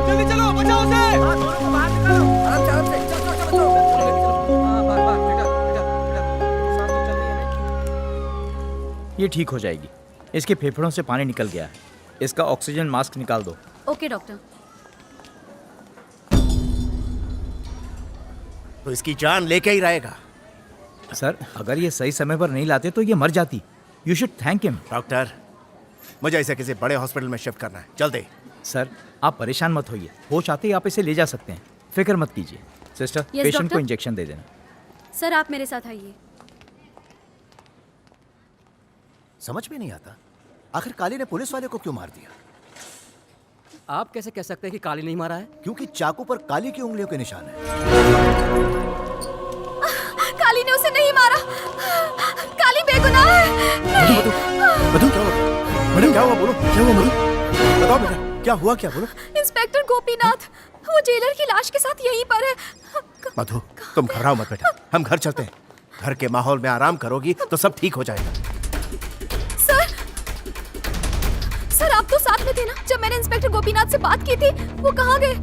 जल्दी चलो, बचाओ उसे। दोनों को बाहर निकालो। आराम से, आराम से। चल, चल, चल, चल। हाँ, बार, बेटा, बेटा, बेटा। सांस तो चल रही है ना? ये ठीक हो जाएगी। इसके फेफड़ों से पानी निकल गया है। इसका ऑक्सीजन मास्क निकाल दो। Okay doctor. तो इसकी जान लेके ही रहेगा। सर, अगर ये सही समय पर नहीं लाते तो ये मर जाती। You should thank him. Doctor, मुझे इसे किसी बड़े हॉस्पिटल में शिफ्ट करना है, जल्दी। सर, आप परेशान मत होइए। होश आते ही आप इसे ले जा सकते हैं। फिक्र मत कीजिए। Sister, patient doctor. को इंजेक्शन दे देना। सर आप मेरे साथ आइए। समझ में नहीं आता, आखिर काली ने पुलिस वाले को क्यों मार दिया? आप कैसे कह सकते हैं कि काली नहीं मारा है? क्योंकि चाकू पर काली की उंगलियों के निशान है। काली ने उसे नहीं मारा। काली बेगुनाह है। नहीं। मधु, क्या हुआ? मैडम, क्या हुआ? बोलो, क्या हुआ? मधु, बताओ बेटा, क्या हुआ? क्या बोलो? इंस्पेक्टर गोपीनाथ, वो जेलर की लाश के साथ यहीं पर है। मधु, तुम घबराओ मत बेटा, हम घर चलते हैं। घर के माहौल में आराम करोगी तो सब ठीक हो जाएगा। सर आप तो साथ में थे ना जब मैंने इंस्पेक्टर गोपीनाथ से बात की थी। वो कहाँ गए?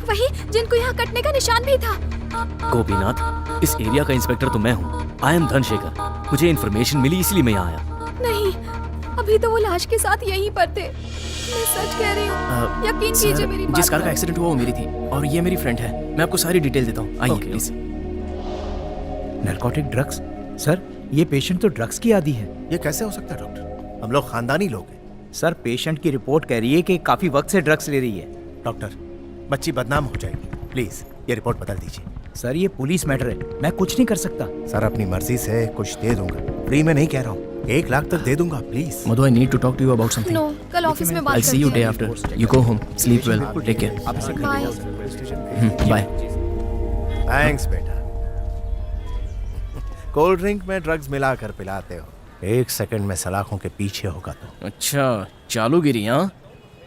वही जिनको यहाँ कटने का निशान भी था। गोपीनाथ, इस एरिया का इंस्पेक्टर तो मैं हूँ। I am Dhanshekhar. मुझे इन्फॉर्मेशन मिली इसलिए मैं यहाँ आया। नहीं, अभी तो वो लाश के साथ यहीं पर थे। मैं सच कह रही हूँ, यकीन कीजिए मेरी बात जिस कार का पर। एक्सीडेंट हुआ वो मेरी थी और ये मेरी फ्रेंड है। मैं आपको सारी डिटेल देता हूँ, आइए प्लीज। Narcotic drugs? सर, ये पेशेंट तो ड्रग्स की आदी है। ये कैसे हो सकता है डॉक्टर? हम लोग खानदानी लोग हैं। सर, पेशेंट की रिपोर्ट कह रही है कि काफी वक्त से ड्रग्स ले रही है। डॉक्टर, बच्ची बदनाम हो जाएगी, प्लीज ये रिपोर्ट बदल दीजिए। सर, ये पुलिस मैटर है, मैं कुछ नहीं कर सकता। सर, अपनी मर्जी से कुछ दे दूंगा, फ्री में नहीं कह रहा हूँ, 1 लाख तक दे दूंगा, please. Madhu, I need to talk to you about something. No, कल ऑफिस में बात I'll see you करते day हैं। after. You go home, sleep well, take care. आप इसे बाय। Bye. थैंक्स बेटा। कोल्ड ड्रिंक में ड्रग्स मिला कर पिलाते हो, 1 सेकंड में सलाखों के पीछे होगा तो। अच्छा, चालूगिरी हाँ?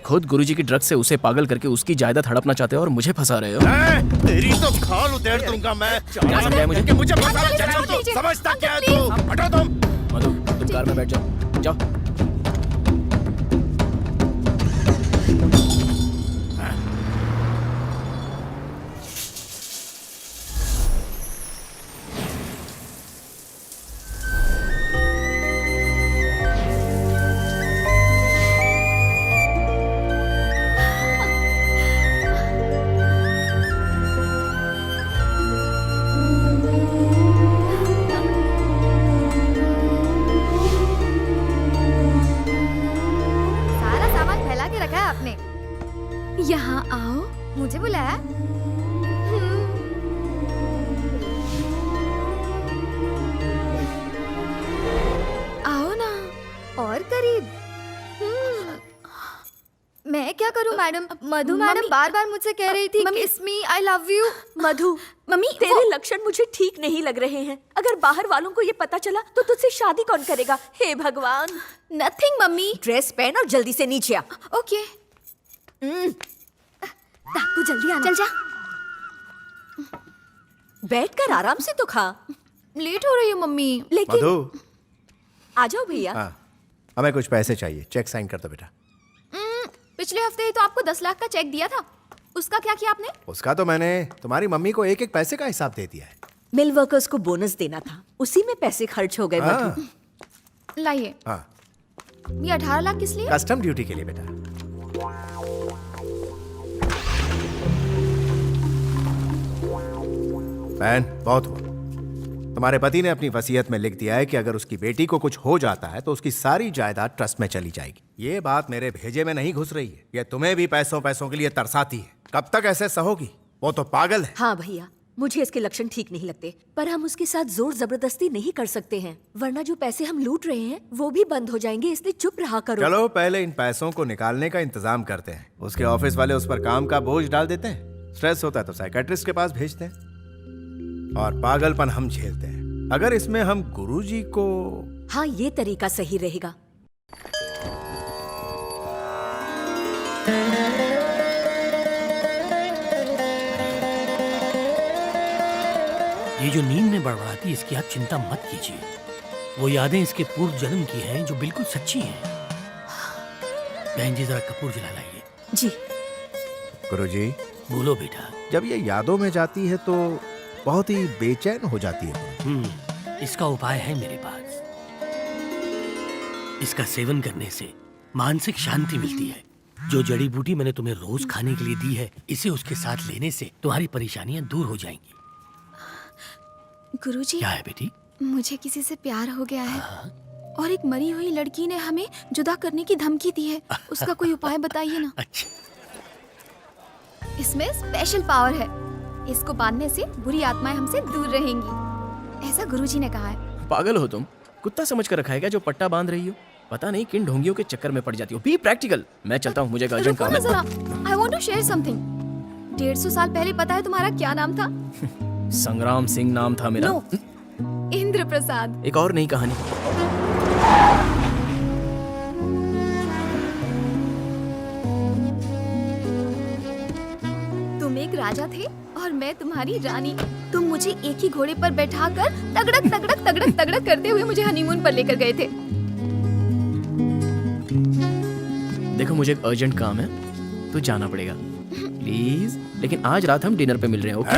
खुद गुरुजी की ड्रग्स से उसे पागल करके उसकी जायदाद हड़पना चाहते हो और मुझे फंसा रहे हो। तेरी तो खाल उधेड़ दूंगा मैं। क्या समझा है मुझे? कि मुझे फंसा अंकल, चला छोड़ तो दीजिए। समझता क्या है अंकल, तू? हटो तुम। मधु, तुम कार में बैठ जाओ, जाओ। सारा सामान फैला के रखा है आपने। यहाँ आओ। मुझे बुलाया? आओ ना, और करीब। मैं क्या करूं मैडम? मधु मैडम बार बार मुझसे कह रही थी kiss me, I love you. Madhu, mummy, तेरे लक्षण मुझे ठीक नहीं लग रहे हैं। अगर बाहर वालों को ये पता चला तो तुझसे शादी कौन करेगा? हे भगवान। Nothing mummy. ड्रेस पहन और जल्दी से नीचे आ। ओके। तू जल्दी आना। चल जा। बैठकर आराम से तो खा। लेट हो रही है मम्मी। लेकिन मधु, आ जाओ भैया। हाँ, हमें कुछ पैसे चाहिए, चेक साइन कर दो बेटा। पिछले हफ्ते ही तो आपको 10 लाख का चेक दिया था, उसका क्या किया आपने? उसका तो मैंने तुम्हारी मम्मी को 1-1 पैसे का हिसाब दे दिया है। मिल वर्कर्स को बोनस देना था, उसी में पैसे खर्च हो गए। मधु, हाँ, लाइए। हाँ, ये 18 लाख किस लिए? कस्टम ड्यूटी के लिए बेटा। बहन, बहुत हुआ। तुम्हारे पति ने अपनी वसीयत में लिख दिया है कि अगर उसकी बेटी को कुछ हो जाता है तो उसकी सारी जायदाद ट्रस्ट में चली जाएगी। ये बात मेरे भेजे में नहीं घुस रही है, ये तुम्हें भी पैसों पैसों के लिए तरसाती है। कब तक ऐसे सहोगी? वो तो पागल है। हाँ भैया, मुझे इसके लक्षण ठीक नहीं लगते, पर हम उसके साथ जोर जबरदस्ती नहीं कर सकते हैं, वरना जो पैसे हम लूट रहे हैं वो भी बंद हो जाएंगे, इसलिए चुप रहा करो। चलो पहले इन पैसों को निकालने का इंतजाम करते हैं। उसके ऑफिस वाले उस पर काम का बोझ डाल देते हैं, स्ट्रेस होता है तो साइकेट्रिस्ट के पास भेजते हैं, और पागलपन हम झेलते हैं। अगर इसमें हम गुरुजी को... हाँ, ये तरीका सही रहेगा। ये जो नींद में बड़बड़ाती है, इसकी आप चिंता मत कीजिए। वो यादें इसके पूर्व जन्म की हैं जो बिल्कुल सच्ची हैं। बहन जी, जरा कपूर जला लाइए। जी। गुरुजी, बोलो बेटा। जब ये यादों में जाती है तो बहुत ही बेचैन हो जाती है। इसका उपाय है मेरे पास। इसका सेवन करने से मानसिक शांति मिलती है। जो जड़ी बूटी मैंने तुम्हें रोज खाने के लिए दी है, इसे उसके साथ लेने से तुम्हारी परेशानियां दूर हो जाएंगी। गुरुजी, क्या है बेटी? मुझे किसी से प्यार हो गया है और एक मरी हुई लड़की ने हमें जुदा करने की धमकी दी है। उसका कोई उपाय बताइए ना। अच्छा। इसमें स्पेशल पावर है। इसको बांधने से बुरी आत्माएं हमसे दूर रहेंगी, ऐसा गुरुजी ने कहा है। पागल हो तुम? कुत्ता समझ कर रखा है क्या जो पट्टा बांध रही हो? पता नहीं किन ढोंगियों के चक्कर में पड़ जाती हो। Be practical. मैं चलता हूँ, मुझे अर्जेंट काम है। I want to share something. 150 साल पहले पता है तुम्हारा क्या नाम था? संग्राम सिंह नाम था मेरा। इंद्र प्रसाद। एक और नई कहानी। तुम एक राजा थे और मैं तुम्हारी रानी। तुम मुझे एक ही घोड़े पर बैठाकर तगड़क तगड़क तगड़क तगड़क करते हुए मुझे हनीमून पर लेकर गए थे। देखो, मुझे एक अर्जेंट काम है तो जाना पड़ेगा प्लीज। लेकिन आज रात हम डिनर पे मिल रहे हैं, ओके?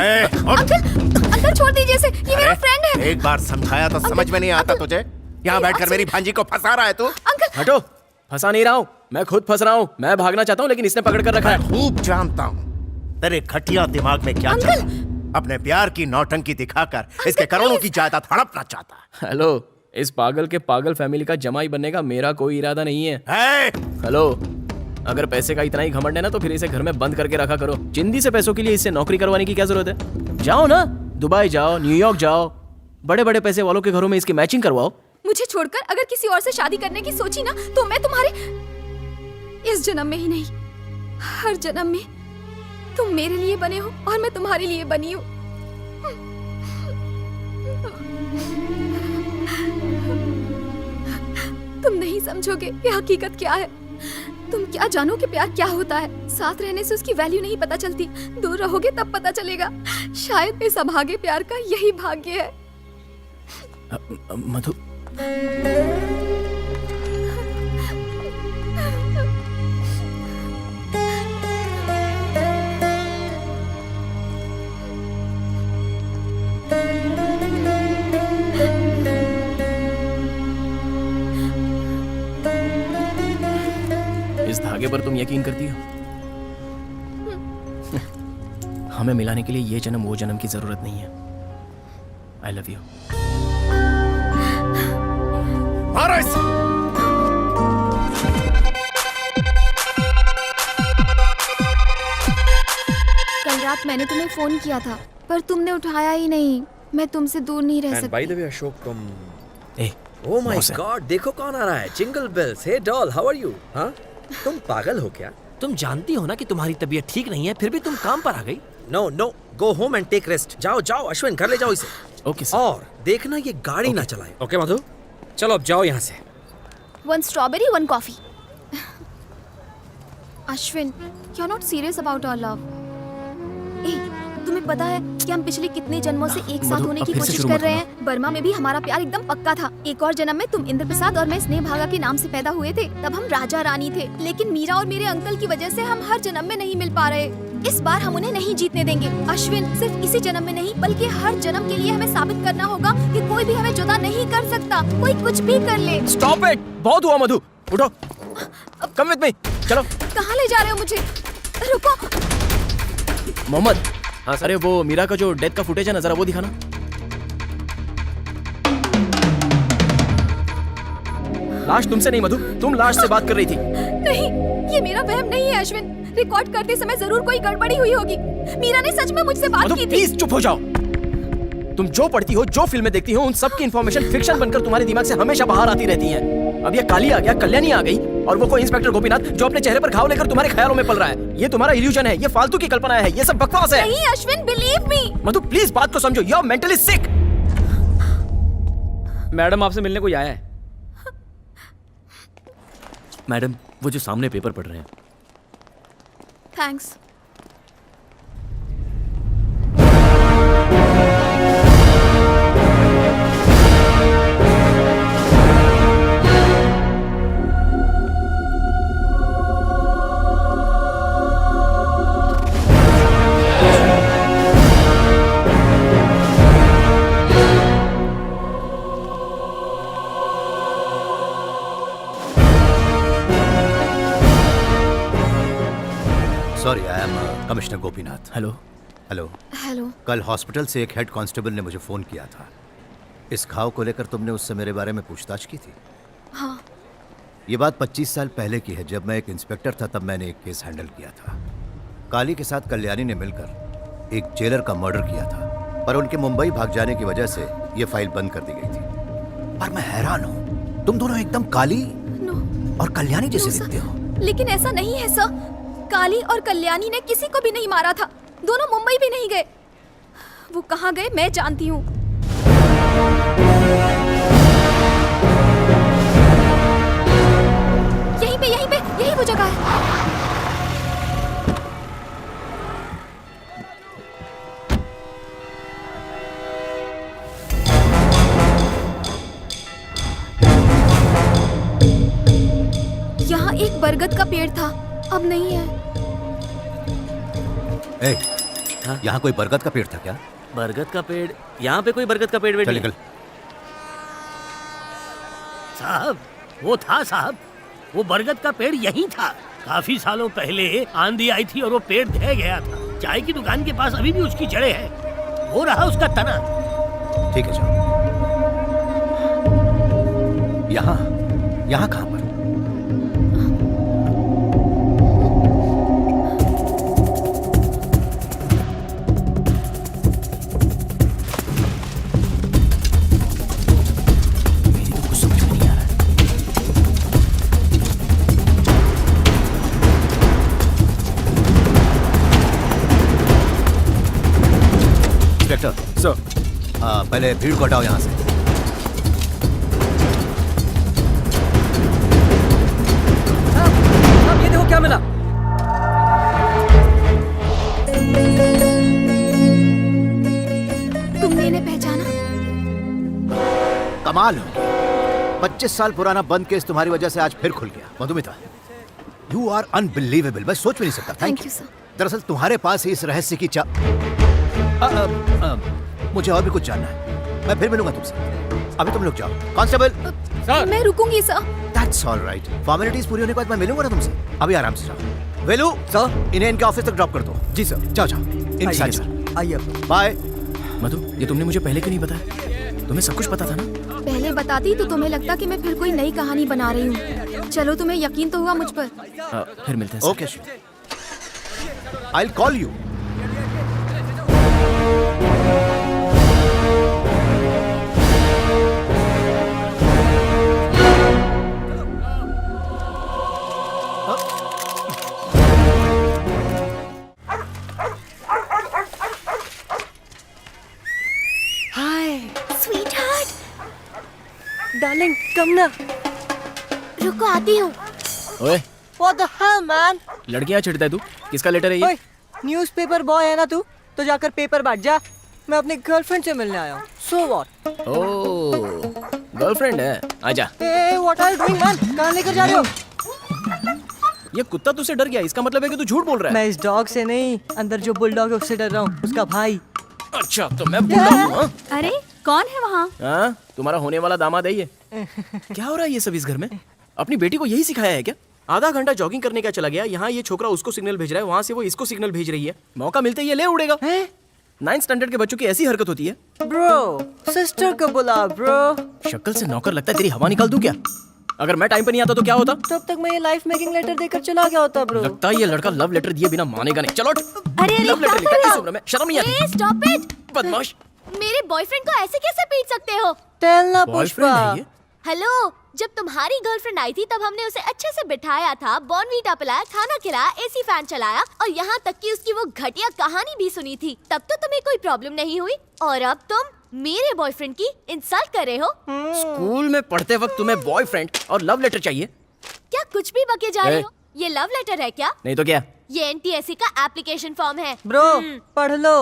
अंकल छोड़ दीजिए इसे, ये मेरा फ्रेंड है। एक बार समझाया तो समझ में नहीं आता तुझे? यहाँ बैठकर मेरी भांजी को फंसा रहा है तू? हटो, फंसा नहीं रहा हूँ, मैं खुद फंस रहा हूँ। मैं भागना चाहता हूँ लेकिन इसने पकड़ कर रखा है। खूब जानता हूँ तेरे घटिया दिमाग में क्या चल रहा है। अपने प्यार की नौटंकी दिखाकर इसके करोड़ों की जायदाद हड़पना चाहता है। हेलो, इस पागल के पागल फैमिली का जमाई बनने का मेरा कोई इरादा नहीं है। हेलो, अगर पैसे का इतना ही घमंड है ना तो फिर इसे घर में बंद करके रखा करो। जिंदी से पैसों के लिए इससे नौकरी करवाने की क्या जरूरत है? जाओ ना, दुबई जाओ, न्यूयॉर्क जाओ, बड़े बड़े पैसे वालों के घरों में इसकी मैचिंग करवाओ। मुझे छोड़कर अगर किसी और से शादी करने की सोची ना तो मैं तुम्हारे इस जन्म में ही नहीं, हर जन्म में तुम मेरे लिए बने हो और मैं तुम्हारे लिए बनी हूँ। तुम नहीं समझोगे कि हकीकत क्या है। तुम क्या जानो कि प्यार क्या होता है। साथ रहने से उसकी वैल्यू नहीं पता चलती, दूर रहोगे तब पता चलेगा। शायद इस अभागे प्यार का यही भाग्य है। मधु, इस धागे पर तुम यकीन करती हो? हमें मिलाने के लिए ये जन्म वो जन्म की जरूरत नहीं है। आई लव यू। कल रात मैंने तुम्हें फोन किया था पर तुमने उठाया ही नहीं। मैं तुमसे दूर नहीं रह सकती। बाय द वे अशोक, तुम ओह माय गॉड, देखो कौन आ रहा है। Jingle bells. Hey doll, how are you? हाँ, तुम पागल हो क्या? तुम जानती हो ना कि तुम्हारी तबीयत ठीक नहीं है, फिर भी तुम काम पर आ गई। No no, go home and take rest. जाओ जाओ अश्विन, घर ले जाओ इसे। Okay sir. और देखना ये गाड़ी ना चलाए। ओके मधु, चलो अब जाओ यहाँ से। 1 strawberry, 1 coffee. Ashwin, you're not serious about our love. तुम्हें पता है कि हम पिछले कितने जन्मों से एक साथ होने की कोशिश कर रहे हैं। बर्मा में भी हमारा प्यार एकदम पक्का था। एक और जन्म में तुम इंद्र प्रसाद और मैं स्नेह भागा के नाम से पैदा हुए थे। तब हम राजा रानी थे, लेकिन मीरा और मेरे अंकल की वजह से हम हर जन्म में नहीं मिल पा रहे। इस बार हम उन्हें नहीं जीतने देंगे अश्विन। सिर्फ इसी जन्म में नहीं बल्कि हर जन्म के लिए हमें साबित करना होगा कि कोई भी हमें जुदा नहीं कर सकता। कोई कुछ भी कर ले। स्टॉप इट, बहुत हुआ मधु, उठो, कम विद मी, चलो। कहाँ ले जा रहे हो मुझे? रुको। मोहम्मद, हाँ अरे वो मीरा का जो डेथ का फुटेज है ना, जरा वो दिखाना। लाश तुमसे नहीं मधु, तुम लाश से बात कर रही थी। नहीं, ये मेरा वहम नहीं है अश्विन। रिकॉर्ड करते समय जरूर कोई गड़बड़ी हुई होगी। मीरा ने सच में मुझसे बात की थी। प्लीज चुप हो जाओ। तुम जो पढ़ती हो, जो फिल्में देखती हो, उन सब की इन्फॉर्मेशन फिक्शन बनकर तुम्हारे दिमाग से हमेशा बाहर आती रहती है। अब ये काली आ गया, कल्याणी आ गई, और वो कोई इंस्पेक्टर गोपीनाथ जो अपने चेहरे पर घाव लेकर तुम्हारे ख्यालों में पल रहा है। ये तुम्हारा इल्यूजन है, ये फालतू की कल्पना है, ये सब बकवास है। नहीं Ashwin, believe me. Madhu please बात को समझो, you are mentally sick. Madam आपसे मिलने कोई आया है। मैडम वो जो सामने पेपर पढ़ रहे हैं। Thanks. Sorry, I am commissioner Gopinath. Hello. Hello. Hello. कल हॉस्पिटल से एक हेड कांस्टेबल ने मुझे फोन किया था। इस घाव को लेकर तुमने उससे मेरे बारे में पूछताछ की थी? हाँ। ये बात 25 साल पहले की है। जब मैं एक इंस्पेक्टर था तब मैंने एक केस हैंडल किया था। काली के साथ कल्याणी ने मिलकर एक जेलर का मर्डर किया था, पर उनके मुंबई भाग जाने की वजह से ये फाइल बंद कर दी गई थी। पर मैं हैरान हूँ, तुम दोनों एकदम काली और कल्याणी जैसे दिखते हो। लेकिन ऐसा नहीं है सर, काली और कल्याणी ने किसी को भी नहीं मारा था। दोनों मुंबई भी नहीं गए। वो कहाँ गए मैं जानती हूँ। यही वो जगह है। यहाँ एक बरगद का पेड़ था, अब नहीं है। यहाँ कोई बरगद का पेड़ था क्या? बरगद का पेड़? यहाँ पे कोई बरगद का पेड़ चल निकल। साहब वो था साहब, वो बरगद का पेड़ यहीं था। काफी सालों पहले आंधी आई थी और वो पेड़ ढह गया था। चाय की दुकान के पास अभी भी उसकी जड़ें हैं। वो रहा उसका तना। ठीक है जाओ। यहाँ कहाँ पर? सर, पहले भीड़ को हटाओ यहाँ से। अब ये देखो क्या मिला। तुमने इन्हें पहचाना? कमाल हो गया। 25 साल पुराना बंद केस तुम्हारी वजह से आज फिर खुल गया। Madhumita, you are unbelievable. मैं सोच भी नहीं सकता। Thank you sir. दरअसल तुम्हारे पास ही इस रहस्य की मुझे और भी कुछ जानना है। मैं फिर मिलूंगा तुमसे। अभी तुम लोग जाओ। कांस्टेबल सर, मैं रुकूंगी sir. That's all right. Formalities पूरी होने के बाद मैं मिलूंगा ना तुमसे। अभी आराम से जाओ। वेलू सर, इन्हें इनके ऑफिस तक ड्रॉप कर दो। जी सर। जाओ जाओ। इनके साथ जाओ। आइए बाय। मधु, ये तुमने मुझे पहले क्यों नहीं बताया? तुम्हें सब कुछ पता था ना? पहले बताती तो तुम्हें लगता कि मैं फिर कोई नई कहानी बना रही हूँ। चलो, तुम्हें यकीन तो हुआ मुझ पर। फिर मिलते हैं। Okay, I will call you. Darling come ना। रुको, आती हूँ। ओए, What the hell, man? लड़कियां चिढ़ता है तू? किसका लेटर है ये? ओए, न्यूज़पेपर बॉय है ना तू? तो जाकर पेपर बांट जा। मैं अपनी गर्लफ्रेंड से मिलने आया हूँ। So what? ओह, गर्लफ्रेंड है? आजा। Hey, what are you doing, man? कहाँ लेकर जा रहे हो? ये कुत्ता तुझसे डर गया, इसका मतलब है कि तू झूठ बोल रहा है। मैं इस डॉग से नहीं, अंदर जो बुलडॉग है उससे डर रहा हूँ। उसका भाई। अच्छा, तो मैं बुलडॉग हूँ? हाँ? अरे कौन है वहाँ? हाँ, तुम्हारा होने वाला दामाद है ये। क्या हो रहा है ये सब इस घर में? अपनी बेटी को यही सिखाया है क्या? आधा घंटा जॉगिंग करने का चला गया, यहाँ ये छोकरा उसको सिग्नल भेज रहा है, वहाँ से वो इसको सिग्नल भेज रही है। मौका मिलते ही ये ले उड़ेगा। 9th स्टैंडर्ड के बच्चों की ऐसी हरकत होती है। ब्रो, सिस्टर को बुला ब्रो। शक्ल से नौकर लगता है, तेरी हवा निकाल दूं क्या? अगर मैं टाइम पे नहीं आता तो क्या होता? तब तक मैं ये लाइफ मेकिंग लेटर देकर चला गया होता ब्रो। लगता है ये लड़का लव लेटर दिए बिना मानेगा नहीं। चलो अरे लव लेटर लिखा है इस उम्र में, शर्म नहीं आती? Stop it. बदमाश। मेरे बॉयफ्रेंड को ऐसे कैसे पीट सकते हो? टेल ना बॉयफ्रेंड पुष्पा। है ये? हेलो, जब तुम्हारी गर्लफ्रेंड आई थी तब हमने उसे अच्छे से बिठाया था, बॉर्नवीटा पिलाया, खाना खिलाया, एसी फैन चलाया और यहाँ तक कि उसकी वो घटिया कहानी भी सुनी थी। तब तो तुम्हें कोई प्रॉब्लम नहीं हुई और अब तुम मेरे बॉयफ्रेंड की इंसल्ट कर रहे हो। स्कूल में पढ़ते वक्त तुम्हें बॉयफ्रेंड और लव लेटर चाहिए? क्या कुछ भी बके जा रहे ए। हो? ये लव लेटर है क्या? नहीं तो क्या? ये NTSC का एप्लीकेशन फॉर्म है। ब्रो पढ़ लो।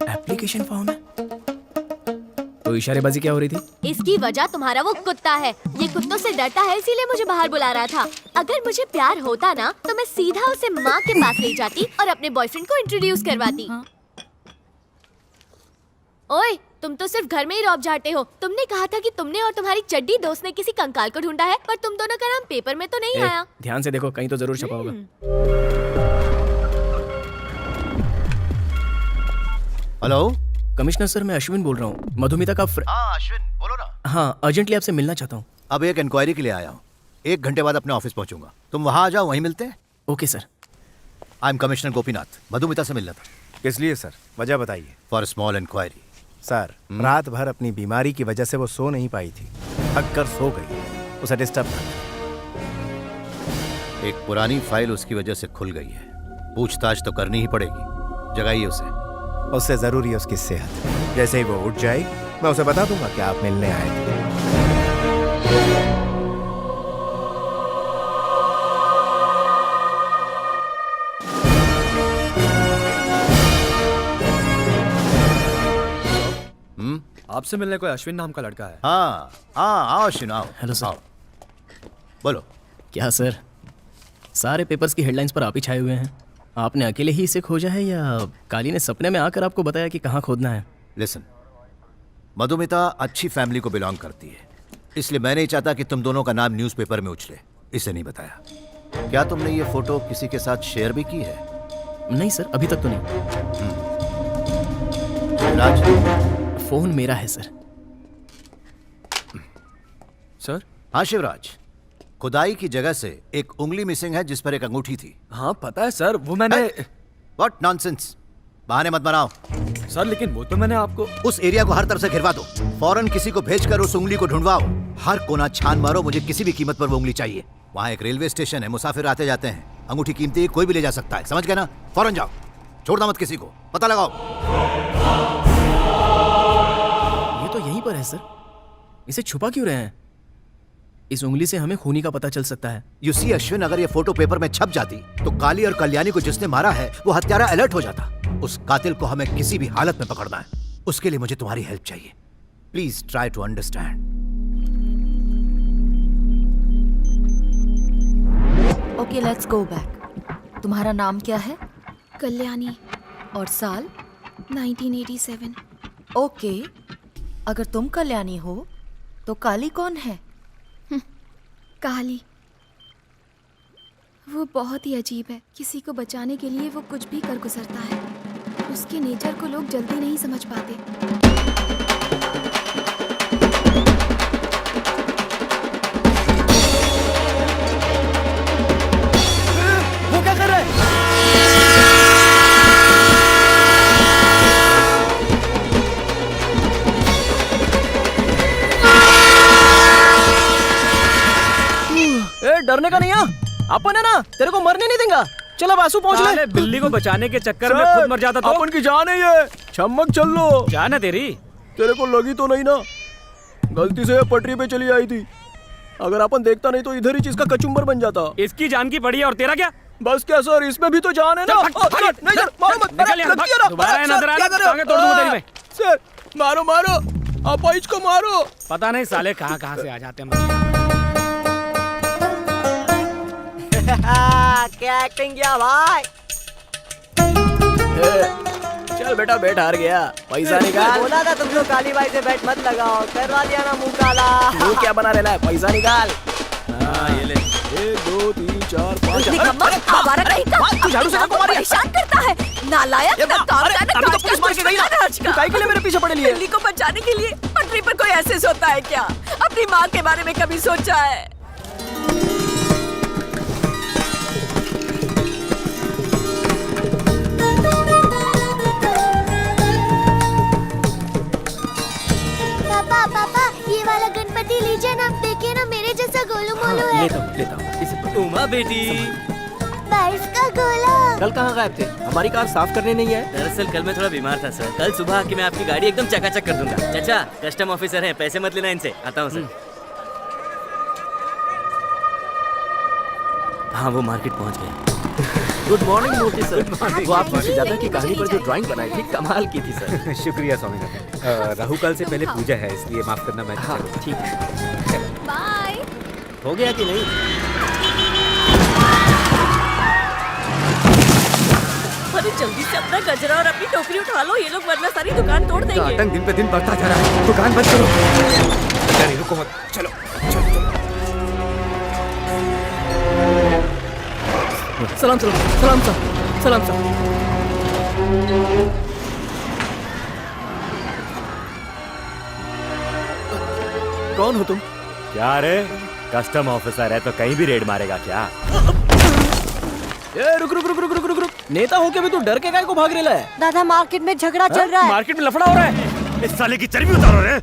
एप्लीकेशन फॉर्म है? तो इशारेबाजी क्या हो रही थी? इसकी वजह तुम्हारा वो कुत्ता है। ये कुत्तों से डरता है इसीलिए मुझे बाहर बुला रहा था। अगर मुझे प्यार होता ना तो मैं सीधा उसे माँ के पास ले जाती और अपने बॉयफ्रेंड को इंट्रोड्यूस करवाती। ओए, तुम तो सिर्फ घर में ही रौब झाड़ते हो। तुमने कहा था कि तुमने और तुम्हारी चड्डी दोस्त ने किसी कंकाल को ढूंढा है, पर तुम दोनों का नाम पेपर में तो नहीं आया। ध्यान से देखो, कहीं तो जरूर छपा होगा। हेलो कमिश्नर सर, मैं अश्विन बोल रहा हूँ, मधुमिता का हाँ अश्विन बोलो ना। हाँ, अर्जेंटली आपसे मिलना चाहता हूँ। अब एक इंक्वायरी के लिए आया हूँ, 1 घंटे बाद अपने ऑफिस पहुंचूंगा। तुम वहां आ जाओ, वहीं मिलते हैं। Okay sir. I M commissioner Gopinath, Madhumita से मिलना था। किस लिए सर? वजह बताइए। For small inquiry. सर, रात भर अपनी बीमारी की वजह से वो सो नहीं पाई थी, थक कर सो गई, उसे डिस्टर्ब ना करें। एक पुरानी फाइल उसकी वजह से खुल गई है, पूछताछ तो करनी ही पड़ेगी। जगाइए उसे। उससे जरूरी है उसकी सेहत। जैसे ही वो उठ जाएगी मैं उसे बता दूंगा कि आप मिलने आए थे। आपसे मिलने कोई अश्विन नाम का लड़का है? हाँ हाँ, आओ अश्विन आओ। Hello sir. आओ। बोलो। क्या सर, सारे पेपर्स की हेडलाइंस पर आप ही छाए हुए हैं। आपने अकेले ही इसे खोजा है या काली ने सपने में आकर आपको बताया कि कहाँ खोदना है? लिसन, मधुमिता अच्छी फैमिली को बिलोंग करती है, इसलिए मैं नहीं चाहता कि तुम दोनों का नाम न्यूज़पेपर में उछले। इसे नहीं बताया। क्या तुमने ये फोटो किसी के साथ शेयर भी की है? नहीं सर, अभी तक तो नहीं। राज, फोन मेरा है सर। सर? हाँ शिवराज, खुदाई की जगह से एक उंगली मिसिंग है जिस पर एक अंगूठी थी। हाँ पता है सर, वो मैंने। व्हाट नॉनसेंस, बहाने मत बनाओ। सर लेकिन वो तो मैंने आपको। उस एरिया को हर तरफ से घिरवा दो, फौरन किसी को भेजकर उस उंगली को ढूंढवाओ। हर कोना छान मारो, मुझे किसी भी कीमत पर वो उंगली चाहिए। वहाँ एक रेलवे स्टेशन है, मुसाफिर आते जाते हैं। अंगूठी कीमती है, कोई भी ले जा सकता है, समझ गए ना? फौरन जाओ, छोड़ना मत किसी को, पता लगाओ। ये तो यहीं पर है सर, इसे छुपा क्यों रहे हैं? इस उंगली से हमें खूनी का पता चल सकता है। यू सी अश्विन, अगर ये फोटो पेपर में छप जाती तो काली और कल्याणी को जिसने मारा है वो हत्यारा अलर्ट हो जाता। उस कातिल को हमें किसी भी हालत में पकड़ना है। उसके लिए मुझे तुम्हारी हेल्प चाहिए। Please try to understand. Okay let's go back. तुम्हारा नाम क्या है? कल्याणी। और साल? 1987। ओके, अगर तुम कल्याणी हो तो काली कौन है? काली वो बहुत ही अजीब है। किसी को बचाने के लिए वो कुछ भी कर गुजरता है। उसके नेचर को लोग जल्दी नहीं समझ पाते। वो क्या कर रहा है? डरने का नहीं है, अपन है ना, तेरे को मरने नहीं देगा। चल अब आंसू पहुंच ले। बिल्ली को बचाने के चक्कर में खुद मर जाता तो। अपन की जान है ये, छमक चल लो। जान है तेरी? तेरे को लगी तो नहीं ना? गलती से पटरी पे चली आई थी। अगर अपन देखता नहीं तो इधर ही चीज का कचुम्बर बन जाता। इसकी जान की पड़ी है और तेरा क्या? बस क्या सर, इसमें भी तो जान है ना। नहीं सर, मारो मत। निकल यहाँ, भाग। दोबारा नजर आना, टांगे तोड़ दूंगा तेरी मैं। सर मारो मारो, अपाइज को मारो। पता नहीं साले कहाँ कहाँ से आ जाते हैं। क्या एक्टिंग किया भाई? चल बेटा, बैठ, हार गया, पैसा निकाल। बोला था तुम लोग काली बाई से बैट मत लगाओ, करवा दिया ना मुंह काला। मुंह क्या बना रहा है, पैसा निकाल। हाँ ये ले, 1 2 3 4 5। तू झाड़ू से हमको परेशान करता है, नालायक। अभी तो पुलिस मार के गई ना, तू काहे के लिए मेरे पीछे पड़े लिए? बिल्ली को बचाने के लिए पटरी पर कोई ऐसे सोता है क्या? अपनी माँ के बारे में कभी सोचा है? आंटी लीजिए ना, देखिए ना मेरे जैसा गोलू मोलू है। लेता हूँ इसे। उमा बेटी, बर्फ का गोला। कल कहाँ गायब थे? हमारी कार साफ करने नहीं आए? दरअसल कल मैं थोड़ा बीमार था सर। कल सुबह आके मैं आपकी गाड़ी एकदम चकाचक कर दूंगा। चाचा, कस्टम ऑफिसर हैं, पैसे मत लेना इनसे। आता हूँ सर। हाँ, वो मार्केट पहुँच गए। गुड मॉर्निंग मूर्ति सर। वो आप सुजाता की कहानी पर जो ड्राइंग बनाई थी, कमाल की थी सर। शुक्रिया स्वामीनाथन। राहु काल से पहले पूजा है, इसलिए माफ करना। मैं हाँ, ठीक है। बाय। हो गया कि नहीं? अरे जल्दी से अपना गजरा और अपनी टोकरी उठा लो, ये लोग वरना सारी दुकान तोड़ देंगे। आतंक दिन पे दिन बढ़ता जा रहा है। दुकान बंद करो। नहीं, रुको मत। चलो चलो। सलाम सलाम सलाम सलाम सलाम सलाम। कौन हो तुम? क्या रे, कस्टम ऑफिसर है तो कहीं भी रेड मारेगा क्या? ए, रुक रुक रुक रुक रुक रुक रुक। नेता होके भी तू डर के काय को भाग रेला है? दादा मार्केट में झगड़ा चल रहा है। मार्केट में लफड़ा हो रहा है। इस साले की चर्बी उतारो रे।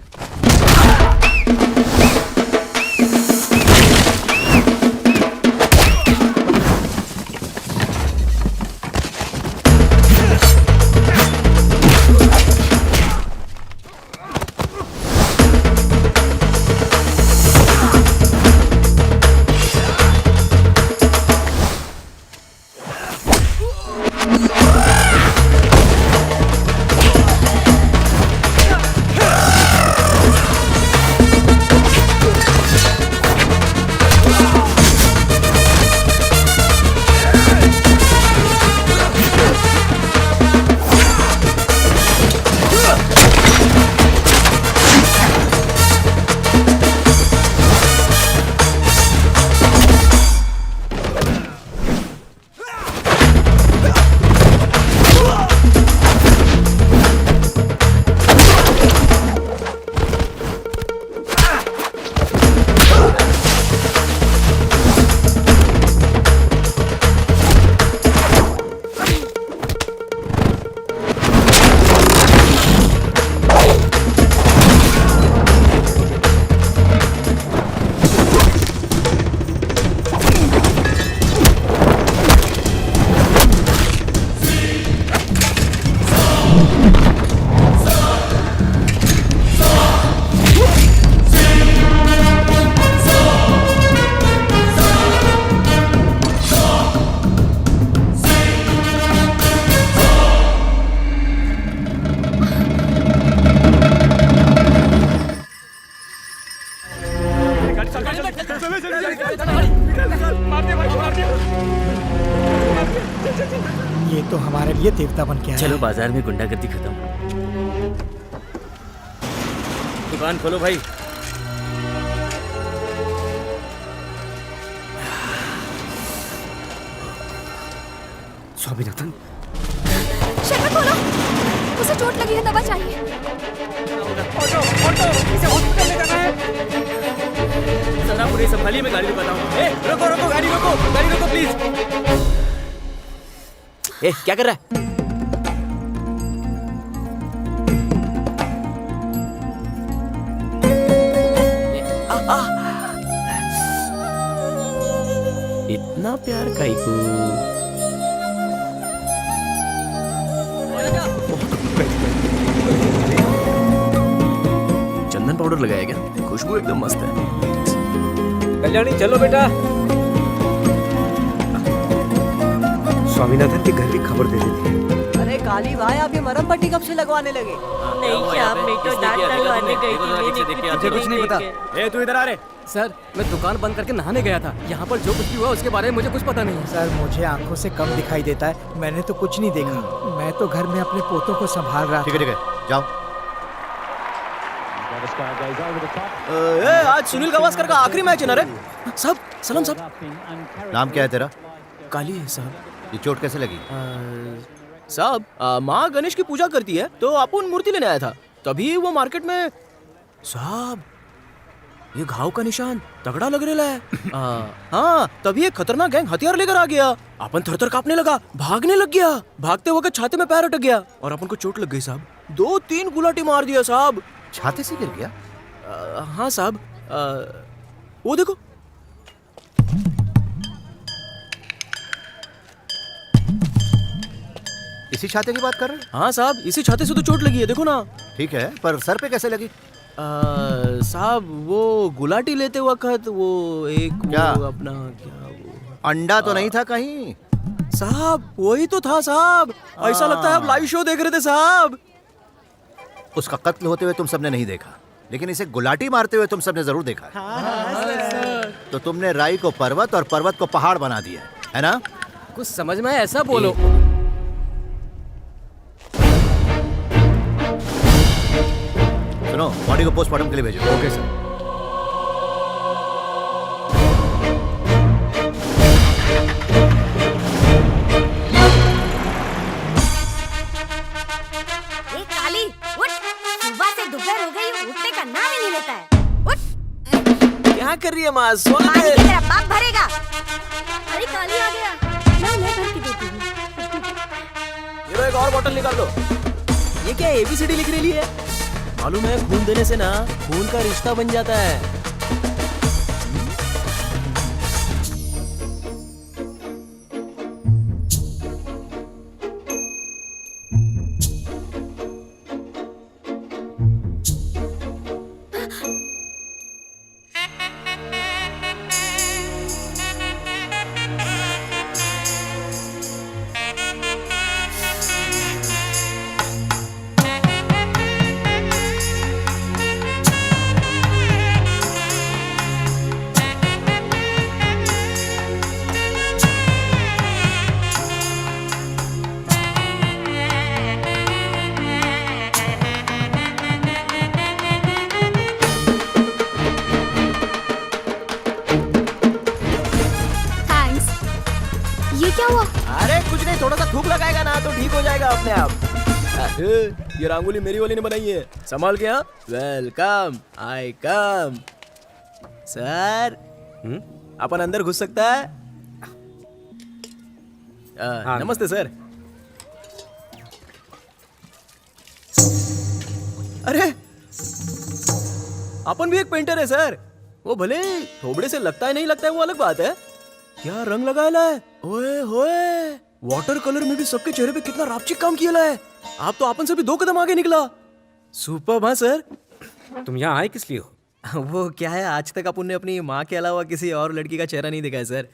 ये तो हमारे लिए देवता बन के आया। चलो बाजार में गुंडागर्दी खत्म। दुकान खोलो भाई। स्वामीनाथन, शटर खोलो, उसे चोट लगी है, दवा चाहिए। इसे हॉस्पिटल ले जाना है। सर आप उन्हें संभालिए, मैं गाड़ी रुकाता हूँ। ए, रोको रोको, गाड़ी रोको प्लीज। ए, क्या कर रहा है? इतना प्यार काईकू। चंदन पाउडर लगाया क्या? खुशबू एकदम मस्त है। कल्याणी चलो बेटा। स्वामीनाथन के घर की खबर दे देती है। अरे काली भाई, आप ये मरहम पट्टी कब से लगवाने लगे? नहीं, शाम में तो डांट लगवाने गई थी। मुझे कुछ नहीं पता। ए, तू इधर आ रे। सर, मैं दुकान बंद करके नहाने गया था। यहाँ पर जो कुछ भी हुआ उसके बारे में मुझे कुछ पता नहीं है। सर, मुझे आंखों से कम दिखाई देता है, मैंने तो कुछ नहीं देखा। मैं तो घर में अपने पोतों को संभाल रहा था। ठीक है जाओ। आज सुनील गावस्कर का आखिरी मैच है ना रे? साहब सलाम साहब। नाम क्या है तेरा? काली है साहब। ये चोट कैसे लगी? साहब, माँ गणेश की पूजा करती है तो अपन मूर्ति लेने आया था, तभी वो मार्केट में। साहब, ये घाव का निशान तगड़ा लग रहा है। हाँ, तभी एक खतरनाक गैंग हथियार लेकर आ गया। अपन थर थर कांपने लगा, भागने लग गया। भागते वक्त छाते में पैर अटक गया और अपन को चोट लग गई साहब। 2-3 गुलाटी मार दिया साहब। छाते से गिर गया? हाँ साहब, वो देखो। इसी छाते की बात कर रहे हैं? हाँ साहब, इसी छाते से तो चोट लगी है, देखो ना। ठीक है, पर सर पे कैसे लगी? साहब वो गुलाटी लेते वक्त वो एक क्या? वो अपना क्या वो अंडा तो नहीं था कहीं? साहब वही तो था साहब। ऐसा लगता है आप लाइव शो देख रहे थे साहब। उसका कत्ल होते हुए तुम सबने नहीं देखा, लेकिन इसे गुलाटी मारते हुए तुम सबने जरूर देखा है। तो तुमने राई को पर्वत और पर्वत को पहाड़ बना दिया है ना? कुछ समझ में ऐसा बोलो। सुनो, बॉडी को पोस्टमार्टम के लिए भेजो। Okay sir. काली उठ, सुबह से दोपहर हो गई, उठने का नाम ही नहीं लेता है। उठ। क्या कर रही है माँ? सोने पानी दे। की तेरा बाप भरेगा। अरे काली आ गया। मैं भर के देती हूँ। ये लो, एक और बोतल निकाल दो। ये क्या ABCD लिख रही है? मालूम है खून देने से ना खून का रिश्ता बन जाता है। ये क्या हुआ? अरे कुछ नहीं, थोड़ा सा थूक लगाएगा ना तो ठीक हो जाएगा अपने आप। ये रंगोली मेरी वाली ने बनाई है, संभाल के। हाँ, वेलकम, आई कम। सर अपन अंदर घुस सकता है? नमस्ते सर। अरे अपन भी एक पेंटर है सर। वो भले थोबड़े से लगता है नहीं लगता है वो अलग बात है। क्या रंग लगाया है? ओए होए, वाटर कलर में भी सबके चेहरे पे कितना रापचिक काम किया है। आप तो अपन से भी 2 कदम आगे निकला। सुपर। हाँ सर। तुम यहाँ आए किस लिए हो? वो क्या है, आज तक अपन ने अपनी माँ के अलावा किसी और लड़की का चेहरा नहीं देखा है सर।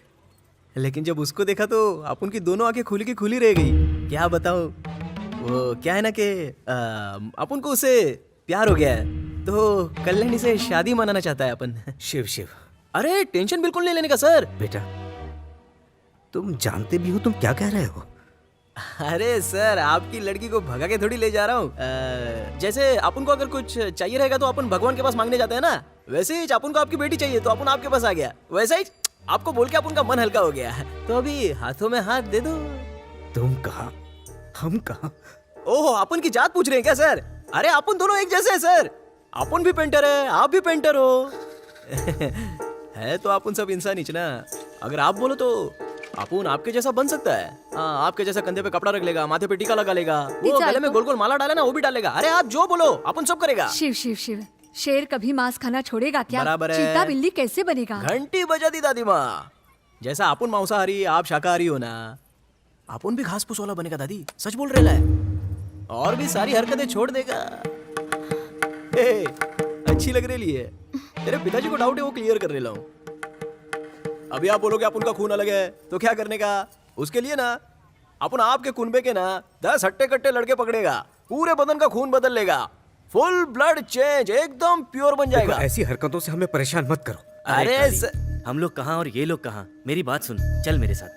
लेकिन जब उसको देखा तो अपन की दोनों आंखें खुली की खुली रह गई। क्या बताऊं, वो क्या है ना कि अपन को उससे प्यार हो गया है, तो कल्याणी से शादी मनाना चाहता है अपन। शिव शिव। अरे टेंशन बिल्कुल नहीं लेने का सर। बेटा, तुम जानते भी हो तुम क्या कह रहे हो? अरे सर, आपकी लड़की को भगा के थोड़ी ले जा रहा हूँ। जैसे अपन को अगर कुछ चाहिए रहेगा तो अपन भगवान के पास मांगने जाते हैं ना, वैसे ही अपन को आपकी बेटी चाहिए तो अपन आपके पास आ गया। वैसा ही आपको बोल के अपन का मन हल्का हो गया। तो अभी हाथों में हाथ दे दो। तुम कहाँ, हम कहाँ? ओहो, अपन की जात पूछ रहे हैं क्या सर? अरे अपन दोनों एक जैसे हैं सर। अपन भी पेंटर है, आप भी पेंटर हो। है तो अपन सब इंसान ही ना। अगर आप बोलो तो अपन आपके जैसा बन सकता है। आपके जैसा कंधे पे कपड़ा रख लेगा, माथे पे टीका लगा लेगा, वो गले में गोल गोल माला डाले ना वो भी डालेगा। अरे आप जो बोलो अपन सब करेगा। शिव शिव शिव, शेर कभी मांस खाना छोड़ेगा क्या? बराबर है। चीता बिल्ली कैसे बनेगा? घंटी बजा दी दादी माँ। जैसा अपन मांसाहारी आप शाकाहारी हो ना, अपन भी घास फूस वाला बनेगा दादी। सच बोल रहे है। और भी सारी हरकतें छोड़ देगा। अच्छी लग रही है। तेरे पिताजी को डाउट है, वो क्लियर कर रहा हूँ। अभी आप बोलोगे अपन का खून अलग है तो क्या करने का? उसके लिए ना अपन आपके कुनबे के ना 10 हट्टे कट्टे लड़के पकड़ेगा, पूरे बदन का खून बदल लेगा, फुल ब्लड चेंज, एकदम प्योर बन जाएगा। ऐसी हरकतों से हमें परेशान मत करो। अरे हम लोग कहाँ और ये लोग कहाँ? मेरी बात सुन, चल मेरे साथ।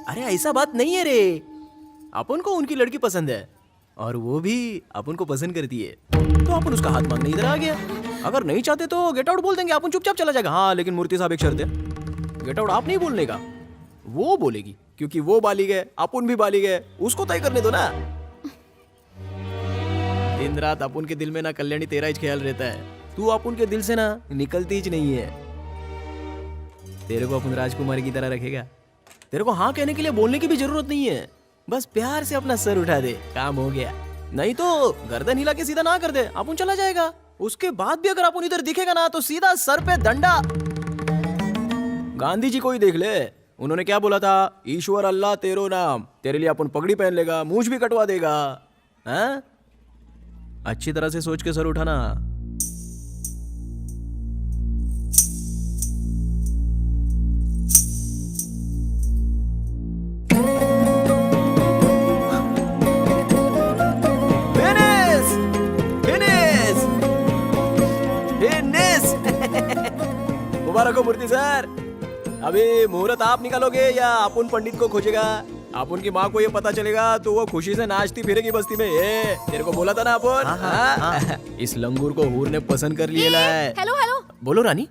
अरे ऐसा बात नहीं है रे। अपन को उनकी लड़की पसंद है और वो भी अपन को पसंद करती है, तो अपन उसका हाथ मांगने इधर आ गया। अगर नहीं चाहते तो गेट आउट बोल देंगे, अपन चुपचाप चला जाएगा। हाँ लेकिन मूर्ति साहब एक शर्त है, गेट आउट आप नहीं बोलने का, वो बोलेगी, क्योंकि वो बालिग है, अपन भी बालिग है, उसको तय करने दो ना। दिन रात अपन के दिल में ना कल्याणी तेरा ही ख्याल रहता है। तू अपन के दिल से ना निकलती ही नहीं है। तेरे को अपन राजकुमारी की तरह रखेगा। तेरे को हाँ कहने के लिए बोलने की भी जरूरत नहीं है, बस प्यार से अपना सर उठा दे, काम हो गया। नहीं तो गर्दन हिला के सीधा ना कर दे, अपन चला जाएगा। उसके बाद भी अगर अपन इधर दिखेगा ना तो सीधा सर पे डंडा। गांधी जी को ही देख ले, उन्होंने क्या बोला था? ईश्वर अल्लाह तेरो नाम। तेरे लिए अपन पगड़ी पहन लेगा, मूंछ भी कटवा देगा। हैं? अच्छी तरह से सोच के सर उठाना। मुबारक हो मूर्ति सर। अभी मुहूर्त आप निकालोगे या अपन पंडित को खोजेगा? अपन की माँ को ये पता चलेगा तो वो खुशी से नाचती फिरेगी बस्ती में। ये तेरे को बोला था ना अपन। हाँ? इस लंगूर को हूर ने पसंद कर लिया है। हेलो हेलो, बोलो रानी।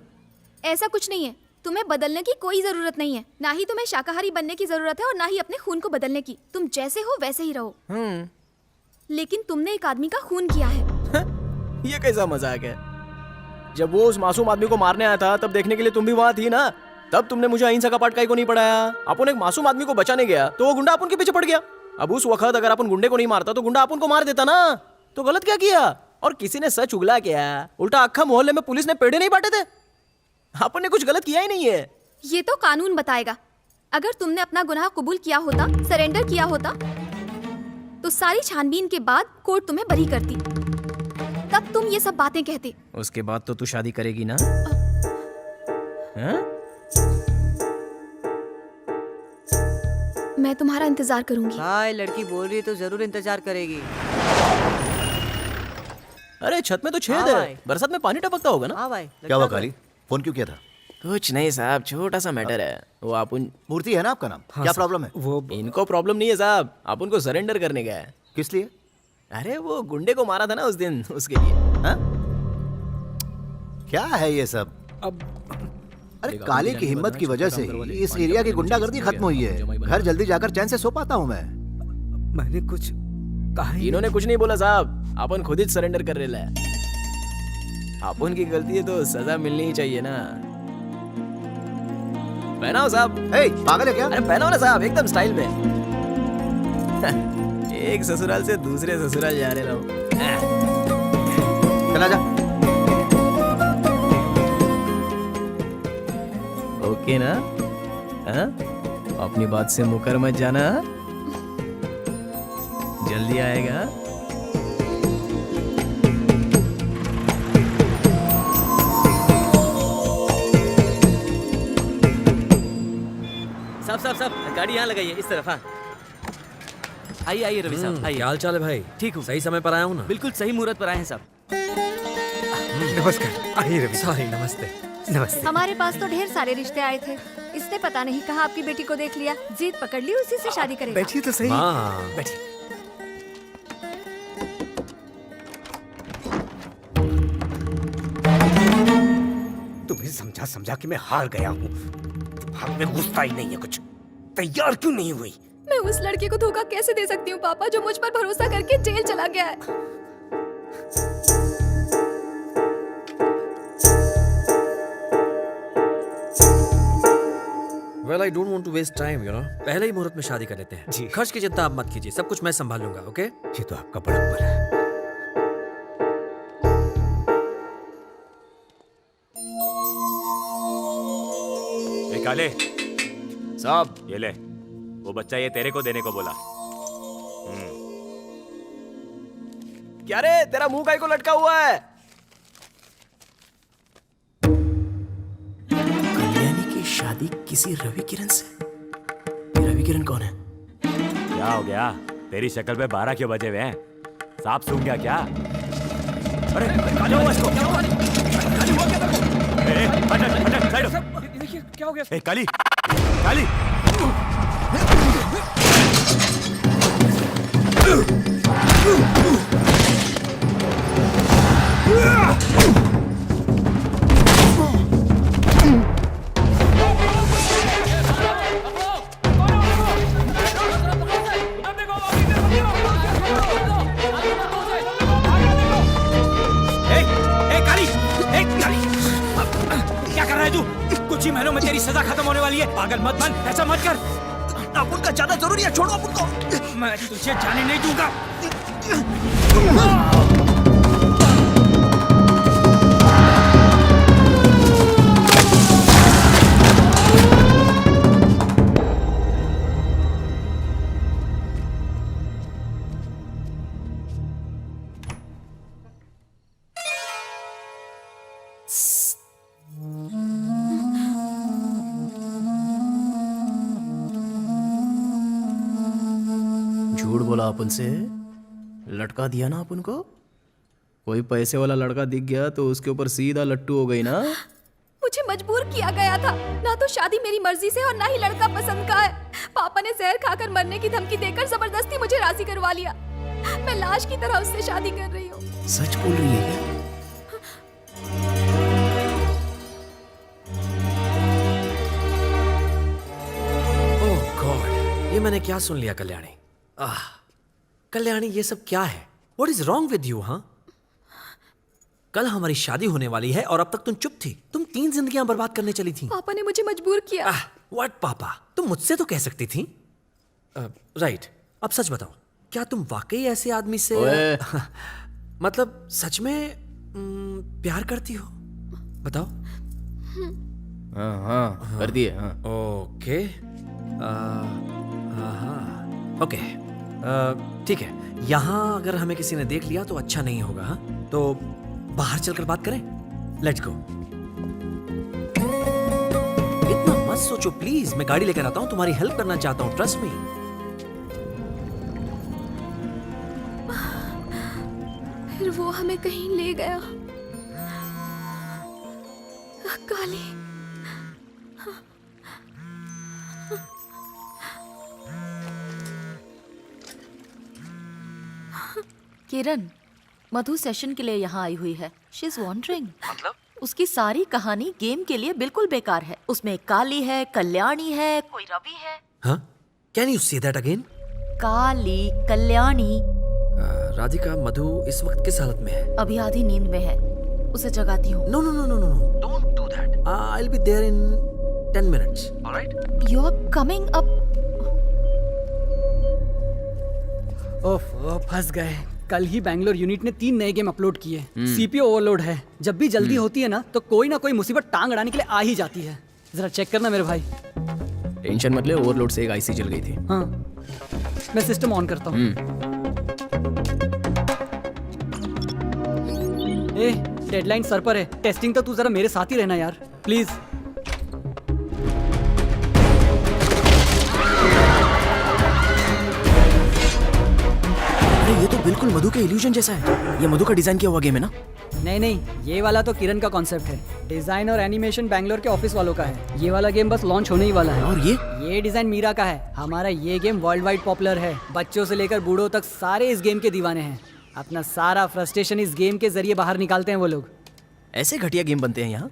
ऐसा कुछ नहीं है, तुम्हें बदलने की कोई जरूरत नहीं है। ना ही तुम्हें शाकाहारी बनने की जरूरत है और ना ही अपने खून को बदलने की। तुम जैसे हो वैसे ही रहो। लेकिन तुमने एक आदमी का खून किया है। ये कैसा मजाक है? जब वो उस मासूम आदमी को मारने आया था तब देखने के लिए तुम भी वहाँ थी ना। तब तुमने मुझे अहिंसा का पाठ काहे को नहीं पढ़ाया? अपन एक मासूम आदमी को बचाने गया तो वो गुंडा अपन के पीछे पड़ गया। अब उस वक्त अगर अपन गुंडे को नहीं मारता तो गुंडा अपन को मार देता ना। तो गलत क्या किया? और किसी ने सच उगला क्या? उल्टा अक्खा मोहल्ले में पुलिस ने पेड़े नहीं बांटे थे। अपन ने कुछ गलत किया ही नहीं है। ये तो कानून बताएगा। अगर तुमने अपना गुनाह कबूल किया होता, सरेंडर किया होता, तो सारी छानबीन के बाद कोर्ट तुम्हें बरी करती। तब तुम ये सब बातें कहते। उसके बाद तो तू शादी करेगी ना? मैं तुम्हारा इंतजार करूंगी। भाई लड़की बोल रही है तो जरूर इंतजार करेगी। अरे छत में तो छेद हाँ है, भाई। बरसात में पानी टपकता होगा ना? हाँ भाई। क्या हुआ काली? फोन क्यों किया था? कुछ नहीं साहब, छोटा सा मैटर है। वो अपन मूर्ति है ना आपका नाम? क्या प्रॉब्लम है? वो इनको प्रॉब्लम नहीं है साहब, अपन को सरेंडर करने गया है। किस लिए? अरे वो गुंडे को मारा था ना उस दिन, उसके लिए। हाँ? क्या है ये सब? अरे काली की हिम्मत की वजह से ही इस एरिया की गुंडागर्दी खत्म हुई है। घर जल्दी जाकर चैन से सो पाता हूँ मैं। मैंने कुछ कहा? इन्होंने कुछ नहीं बोला साहब, अपन खुद ही सरेंडर कर रहे हैं। अपन की गलती है तो सजा मिलनी ही चाहिए ना। पहनाओ साहब। पागल है क्या? अरे पहनाओ ना साहब, एकदम स्टाइल में। एक ससुराल से दूसरे ससुराल जा रहे रहो। चला जा। ओके ना? हाँ? अपनी बात से मुकर मत जाना। जल्दी आएगा। सब गाड़ी यहाँ लगाइए, इस तरफ। हाँ आइए आइए रवि साहब, आइए। क्या हाल चाल है भाई? ठीक हूँ। सही समय पर आया हूँ ना? बिल्कुल सही मुहूर्त पर आए हैं साहब। नमस्कार। आइए रवि। सॉरी, नमस्ते। नमस्ते। हमारे पास तो ढेर सारे रिश्ते आए थे। इसने पता नहीं कहा आपकी बेटी को देख लिया, जीत पकड़ ली, उसी से शादी करेगा। बैठिए तो सही। हाँ। बैठिए। तुम्हें समझा समझा के मैं हार गया हूँ। दिमाग में घुसता ही नहीं है कुछ। तैयार क्यों नहीं हुई? मैं उस लड़के को धोखा कैसे दे सकती हूँ पापा, जो मुझ पर भरोसा करके जेल चला गया है। Well, I don't want to waste time, you know. पहले ही मुहूर्त में शादी कर लेते हैं। जी। खर्च की चिंता आप मत कीजिए, सब कुछ मैं संभालूंगा, ओके? ये तो आपका बड़प्पन है। काले साहब, ये ले, वो बच्चा ये तेरे को देने को बोला। क्या रे, तेरा मुंह काहे को लटका हुआ है? कल्याणी की शादी किसी रवि किरण से? ये रवि किरण कौन है? क्या हो गया? तेरी शक्ल पे 12 क्यों बजे हुए हैं? सांप सूंघ गया क्या? अरे काले हुआ इसको। क्या हो गया? ए, काली, काली। क्या कर रहा है तू? कुछ ही महीनों में तेरी सजा खत्म होने वाली है। पागल मत बन, ऐसा मत कर। अपुन का जाना जरूरी है, छोड़ो अपुन को। मैं तुझे जाने नहीं दूंगा। बोला आप उनसे? लटका दिया ना आप उनको? कोई पैसे वाला लड़का दिख गया तो उसके ऊपर सीधा लट्टू हो गई ना? मुझे मजबूर किया गया था। ना तो शादी मेरी मर्जी से और ना ही लड़का पसंद का है। पापा ने जहर खाकर मरने की धमकी देकर जबरदस्ती मुझे राजी करवा लिया। मैं लाश की तरह उससे शादी कर रही हूँ। सच बोल रही है क्या? ओह गॉड, ये मैंने क्या सुन लिया कल्याणी? कल्याणी, ये सब क्या है? What is wrong with you, हाँ? कल हमारी शादी होने वाली है और अब तक तुम चुप थी। तुम 3 जिंदगियां बर्बाद करने चली थी। पापा ने मुझे मजबूर किया। व्हाट पापा? तुम मुझसे तो कह सकती थी। राइट, अब सच बताओ, क्या तुम वाकई ऐसे आदमी से मतलब सच में प्यार करती हो? बताओ। हाँ कर दिए। हाँ ओके, ओके, ठीक है। यहाँ अगर हमें किसी ने देख लिया तो अच्छा नहीं होगा। हाँ, तो बाहर चलकर बात करें। Let's go. इतना मत सोचो प्लीज, मैं गाड़ी लेकर आता हूँ, तुम्हारी हेल्प करना चाहता हूँ, ट्रस्ट मी। फिर वो हमें कहीं ले गया। काली, किरण, मधु सेशन के लिए यहाँ आई हुई है। She is wondering. मतलब? उसकी सारी कहानी गेम के लिए बिल्कुल बेकार है। उसमें काली है, कल्याणी है, कोई रवि है। हाँ? Can you say that again? Kali, Kalyani. Radhika, Madhu इस वक्त किस हालत में है? अभी आधी नींद में है। उसे जगाती हूँ। No no no no no, don't do that. I will be there in 10 minutes. All right? You are coming up. Oh, फंस गए। कल ही बैंगलोर यूनिट ने 3 नए गेम अपलोड किए। सीपीयू ओवरलोड है। जब भी जल्दी होती है ना तो कोई ना कोई मुसीबत टांग अड़ाने के लिए आ ही जाती है। जरा चेक करना मेरे भाई। टेंशन मत ले, ओवरलोड से एक आईसी जल गई थी। हाँ, मैं सिस्टम ऑन करता हूँ। ए, डेडलाइन सर पर है। टेस्टिंग तो तू जरा मेरे साथ ही रहना यार, प्लीज। ये तो बिल्कुल मधु के इल्यूजन जैसा है। ये मधु का डिजाइन किया हुआ गेम है ना? नहीं नहीं, ये वाला तो किरण का कॉन्सेप्ट है। डिजाइन और एनिमेशन बैंगलोर के ऑफिस वालों का है। ये वाला गेम बस लॉन्च होने ही वाला है। और ये डिजाइन मीरा का है। हमारा ये गेम वर्ल्ड वाइड पॉपुलर है। बच्चों से लेकर बूढ़ों तक सारे इस गेम के दीवाने हैं। अपना सारा फ्रस्ट्रेशन इस गेम के जरिए बाहर निकालते हैं वो लोग। ऐसे घटिया गेम बनते हैं यहाँ?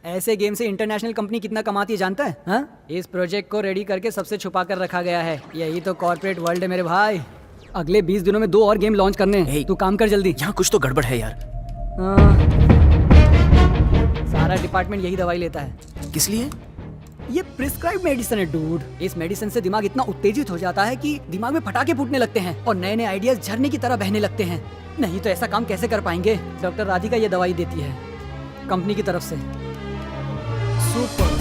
ऐसे गेम से इंटरनेशनल कंपनी कितना कमाती है जानता है? हाँ? इस प्रोजेक्ट को रेडी करके सबसे छुपा कर रखा गया है। यही तो कॉर्पोरेट वर्ल्ड है मेरे भाई। अगले 20 दिनों में 2 और गेम लॉन्च करने हैं। तू काम कर जल्दी। यहाँ कुछ तो गड़बड़ है यार। सारा डिपार्टमेंट यही दवाई लेता है। किस लिए? ये प्रिस्क्राइब मेडिसिन है डूड। इस मेडिसिन से दिमाग इतना उत्तेजित हो जाता है कि दिमाग में पटाखे फूटने लगते हैं और नए नए आइडियाज झरने की तरह बहने लगते हैं। नहीं तो ऐसा काम कैसे कर पाएंगे? डॉक्टर राधिका ये दवाई देती है कंपनी की तरफ से। सुपर।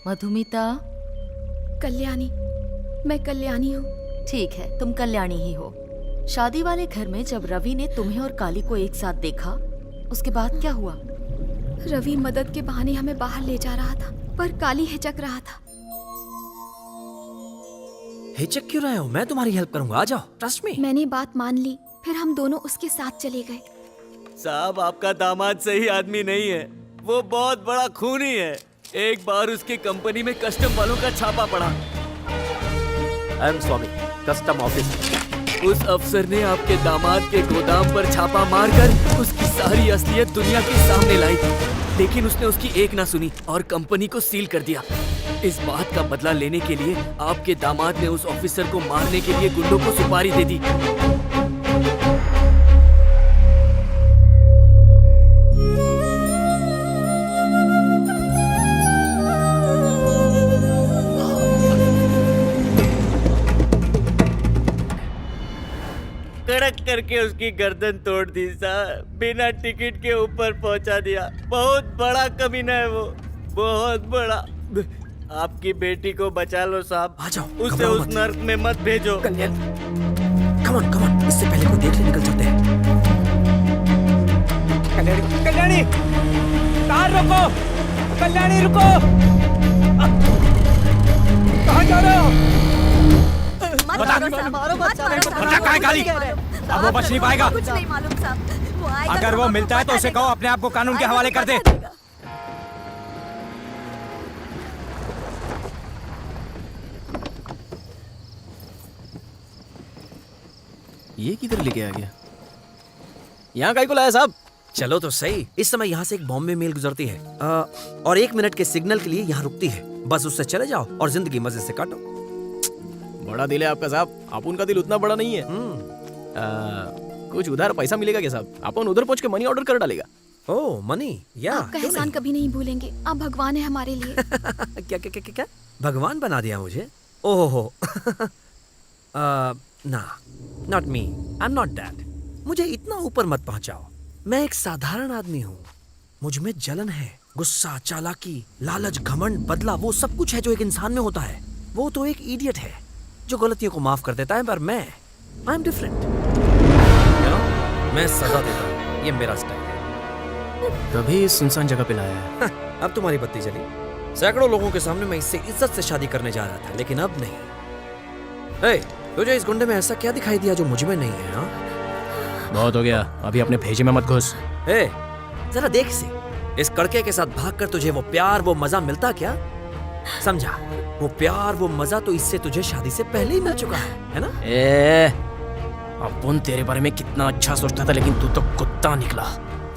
मधुमिता। कल्याणी, मैं कल्याणी हूँ। ठीक है, तुम कल्याणी ही हो। शादी वाले घर में जब रवि ने तुम्हें और काली को एक साथ देखा, उसके बाद क्या हुआ? रवि मदद के बहाने हमें बाहर ले जा रहा था, पर काली हिचक रहा था। हिचक क्यों रहे हो? मैं तुम्हारी हेल्प करूंगा, आ जाओ, ट्रस्ट मी। मैंने बात मान ली, फिर हम दोनों उसके साथ चले गए। साहब, आपका दामाद सही आदमी नहीं है। वो बहुत बड़ा खूनी है। एक बार उसकी कंपनी में कस्टम वालों का छापा पड़ा। I am Swami, custom office. उस अफसर ने आपके दामाद के गोदाम पर छापा मारकर उसकी सारी असलियत दुनिया के सामने लाई, लेकिन उसने उसकी एक ना सुनी और कंपनी को सील कर दिया। इस बात का बदला लेने के लिए आपके दामाद ने उस ऑफिसर को मारने के लिए गुंडों को सुपारी दे दी। कड़क करके उसकी गर्दन तोड़ दी साहब, बिना टिकट के ऊपर पहुंचा दिया। बहुत बड़ा कमीना है वो, बहुत बड़ा। आपकी बेटी को बचा लो साहब, आ जाओ, उसे उस नर्क में मत भेजो। कम ऑन, इससे पहले कोई देख ले निकल जाते हैं। कल्याणी, कल्याणी, कार रोको, कल्याणी रुको। कहाँ जा रहे हो? बता, बता कहाँ है गाड़ी? अब वो बच नहीं पाएगा। कुछ नहीं मालूम साहब, वो आएगा अगर तो वो हमको मिलता है तो बता उसे देगा। कहो अपने आप को कानून के हवाले कर दे। ये किधर लेके आ गया? यहाँ काहे को लाया साहब? चलो तो सही। इस समय यहाँ से एक बॉम्बे मेल गुजरती है और 1 मिनट के सिग्नल के लिए यहाँ रुकती है। बस उससे चले जाओ और जिंदगी मजे से काटो। बड़ा दिल है आपका साहब। अपन का दिल उतना बड़ा नहीं है। कुछ उधार पैसा मिलेगा क्या साहब? अपन उधर पहुँच के मनी ऑर्डर कर डालेगा। ओह मनी, या आपका एहसान कभी नहीं भूलेंगे। आप भगवान है हमारे लिए। क्या क्या क्या क्या भगवान बना दिया मुझे? ओहो ना, not me, I am not that. मुझे इतना ऊपर मत पहुंचाओ। मैं एक साधारण आदमी हूँ। मुझ में जलन है, गुस्सा, चालाकी, लालच, घमंड, बदला, वो सब कुछ है जो एक इंसान में होता है। वो तो एक इडियट है जो गलतियों को माफ कर देता है, पर मैं आई एम डिफरेंट। मैं सजा देता हूँ, ये मेरा स्टाइल है। तभी इस सुनसान जगह पे लाया है। अब तुम्हारी बत्ती जली। सैकड़ों लोगों के सामने मैं इससे इज्जत से शादी करने जा रहा था, लेकिन अब नहीं। हे, तुझे इस गुंडे में ऐसा क्या दिखाई दिया जो मुझ में नहीं है? हाँ, बहुत हो गया, अभी अपने भेजे में मत घुस। हे, जरा देख इसे। इस कड़के के साथ भागकर तुझे वो प्यार, वो मजा मिलता क्या? समझा? वो प्यार, वो मजा तो इससे तुझे शादी से पहले ही मिल चुका है ना? अपन तेरे बारे में कितना अच्छा सोचता था, लेकिन तू तो कुत्ता निकला।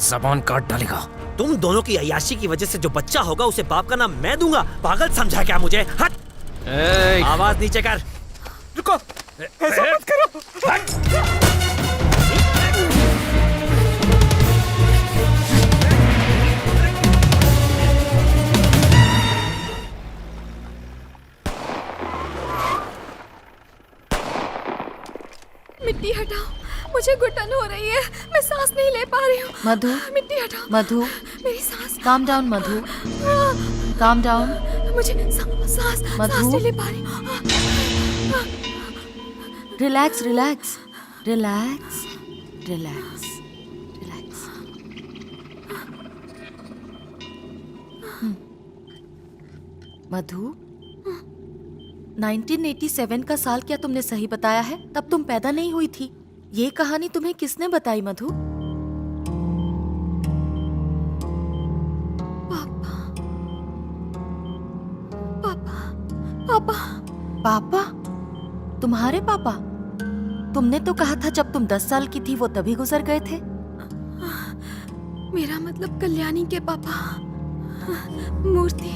जबान काट डालेगा। तुम दोनों की अय्याशी की वजह से जो बच्चा होगा उसे बाप का नाम मैं दूंगा। पागल समझा क्या मुझे? हट! आवाज नीचे कर। रुको, ऐसा मत करो। मिट्टी हटाओ, मुझे घुटन हो रही है। मैं सांस नहीं ले पा रही हूँ। मधु, मिट्टी हटाओ। मधु, मेरी सांस। काम डाउन मधु, काम डाउन। मुझे सांस मधु, नहीं ले पा रही हूँ। Relax, relax, relax, relax, relax. Madhu, 1987 का साल क्या तुमने सही बताया है? तब तुम पैदा नहीं हुई थी। ये कहानी तुम्हें किसने बताई मधु? पापा। पापा? तुम्हारे पापा? तुमने तो कहा था जब तुम 10 साल की थी वो तभी गुजर गए थे। मेरा मतलब कल्याणी के पापा। मूर्ति,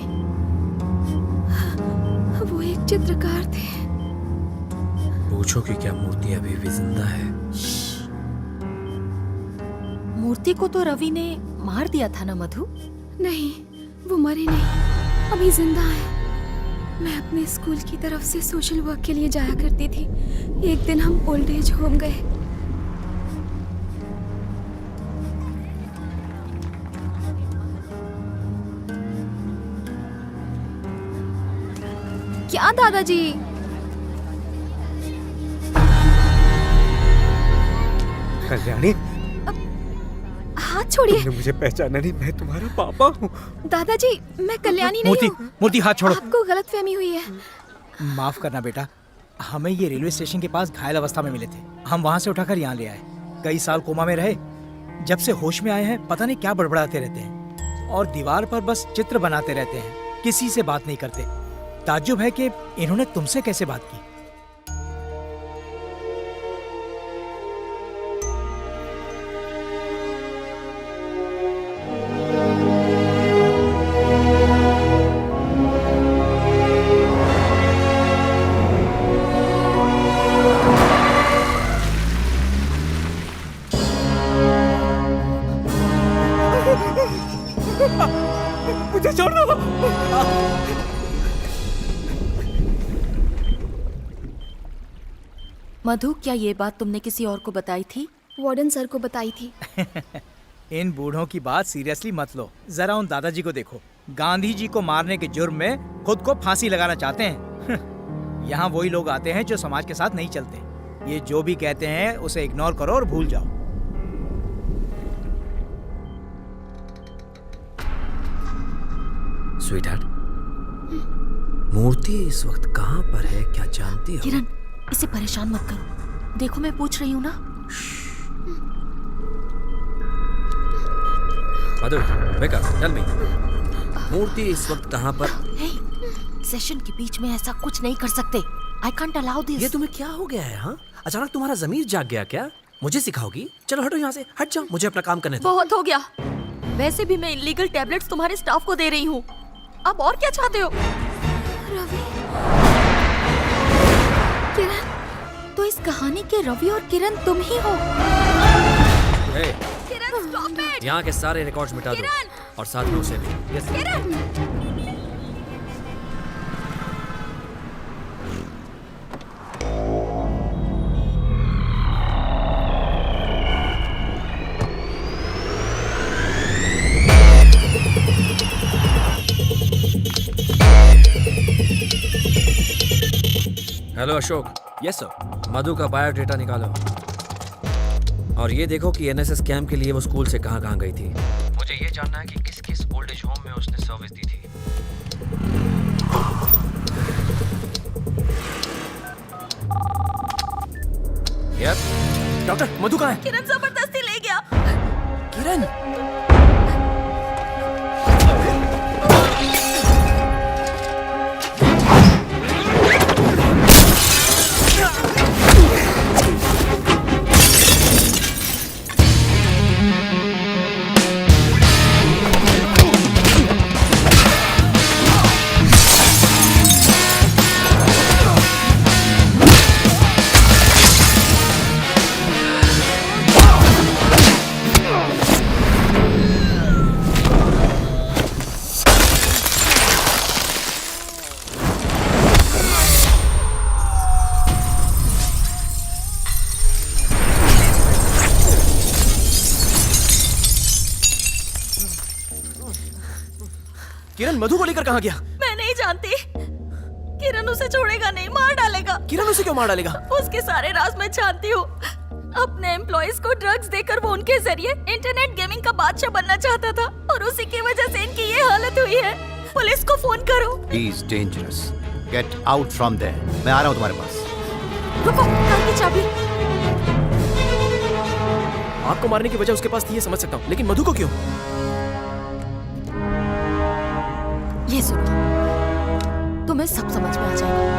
वो एक चित्रकार थे। पूछो कि क्या मूर्ति अभी भी जिंदा है? मूर्ति को तो रवि ने मार दिया था ना मधु? नहीं, वो मरे नहीं, अभी जिंदा है। मैं अपने स्कूल की तरफ से सोशल वर्क के लिए जाया करती थी। एक दिन हम ओल्ड एज होम गए। क्या दादाजी? कल्याणी, हाथ छोड़िए। तुमने मुझे पहचाना नहीं, मैं तुम्हारा पापा हूँ। दादाजी, मैं कल्याणी नहीं हूँ। मूर्ति हाथ छोड़ो। आपको गलतफहमी हुई है। माफ करना बेटा, हमें ये रेलवे स्टेशन के पास घायल अवस्था में मिले थे। हम वहाँ से उठाकर यहाँ ले आए। कई साल कोमा में रहे। जब से होश में आए हैं पता नहीं क्या बड़बड़ाते रहते हैं और दीवार पर बस चित्र बनाते रहते हैं, किसी से बात नहीं करते। ताज्जुब है कि इन्होंने तुमसे कैसे बात की। मुझे छोड़ दो। मधु, क्या ये बात तुमने किसी और को बताई थी? वार्डन सर को बताई थी। इन बूढ़ों की बात सीरियसली मत लो। जरा उन दादाजी को देखो, गांधी जी को मारने के जुर्म में खुद को फांसी लगाना चाहते हैं। यहाँ वही लोग आते हैं जो समाज के साथ नहीं चलते। ये जो भी कहते हैं उसे इग्नोर करो और भूल जाओ। स्वीटहार्ट, मूर्ति इस वक्त कहाँ पर है, क्या जानती हो? किरण, इसे परेशान मत करो। देखो मैं पूछ रही हूँ ना। मधु, wake up, tell me. मूर्ति इस वक्त कहाँ पर? हे, सेशन के बीच में ऐसा कुछ नहीं कर सकते। I can't allow this. ये तुम्हें क्या हो गया है? हाँ, अचानक तुम्हारा ज़मीर जाग गया क्या? मुझे सिखाओगी? चलो हटो यहाँ से, हट जाओ, मुझे अपना काम करने दो। बहुत हो गया। वैसे भी मैं इलीगल टैबलेट्स तुम्हारे स्टाफ को दे रही हूँ। अब और क्या चाहते हो? रवि, किरण, तो इस कहानी के रवि और किरण तुम ही हो। Hey, Kiran, stop it. यहाँ के सारे रिकॉर्ड्स मिटा दो और साथ में उसे भी। Yes. Hello Ashok. Yes sir. Madhu का बायोडेटा निकालो और ये देखो कि एनएसएस कैंप के लिए वो स्कूल से कहाँ गई थी। मुझे ये जानना है कि किस किस ओल्ड एज होम में उसने सर्विस दी थी। यार डॉक्टर, मधु कहाँ है? किरण जबरदस्ती ले गया। किरण, किरण मधु को लेकर कहाँ गया? मैं नहीं जानती। किरण उसे छोड़ेगा नहीं, मार डालेगा। किरण उसे क्यों मार डालेगा? उसके सारे राज मैं जानती हूँ। अपने एम्प्लॉइज को ड्रग्स देकर वो उनके जरिए इंटरनेट गेमिंग का बादशाह बनना चाहता था और उसी की वजह से इनकी ये हालत हुई है। पुलिस को फोन करो। He is dangerous. Get out from there. मैं आ रहा हूँ तुम्हारे पास। रुको, कार की चाबी। आपको मारने की वजह उसके पास थी ये समझ सकता हूँ, लेकिन मधु को क्यों? ये सुनो, तुम्हें सब समझ में आ जाएगा।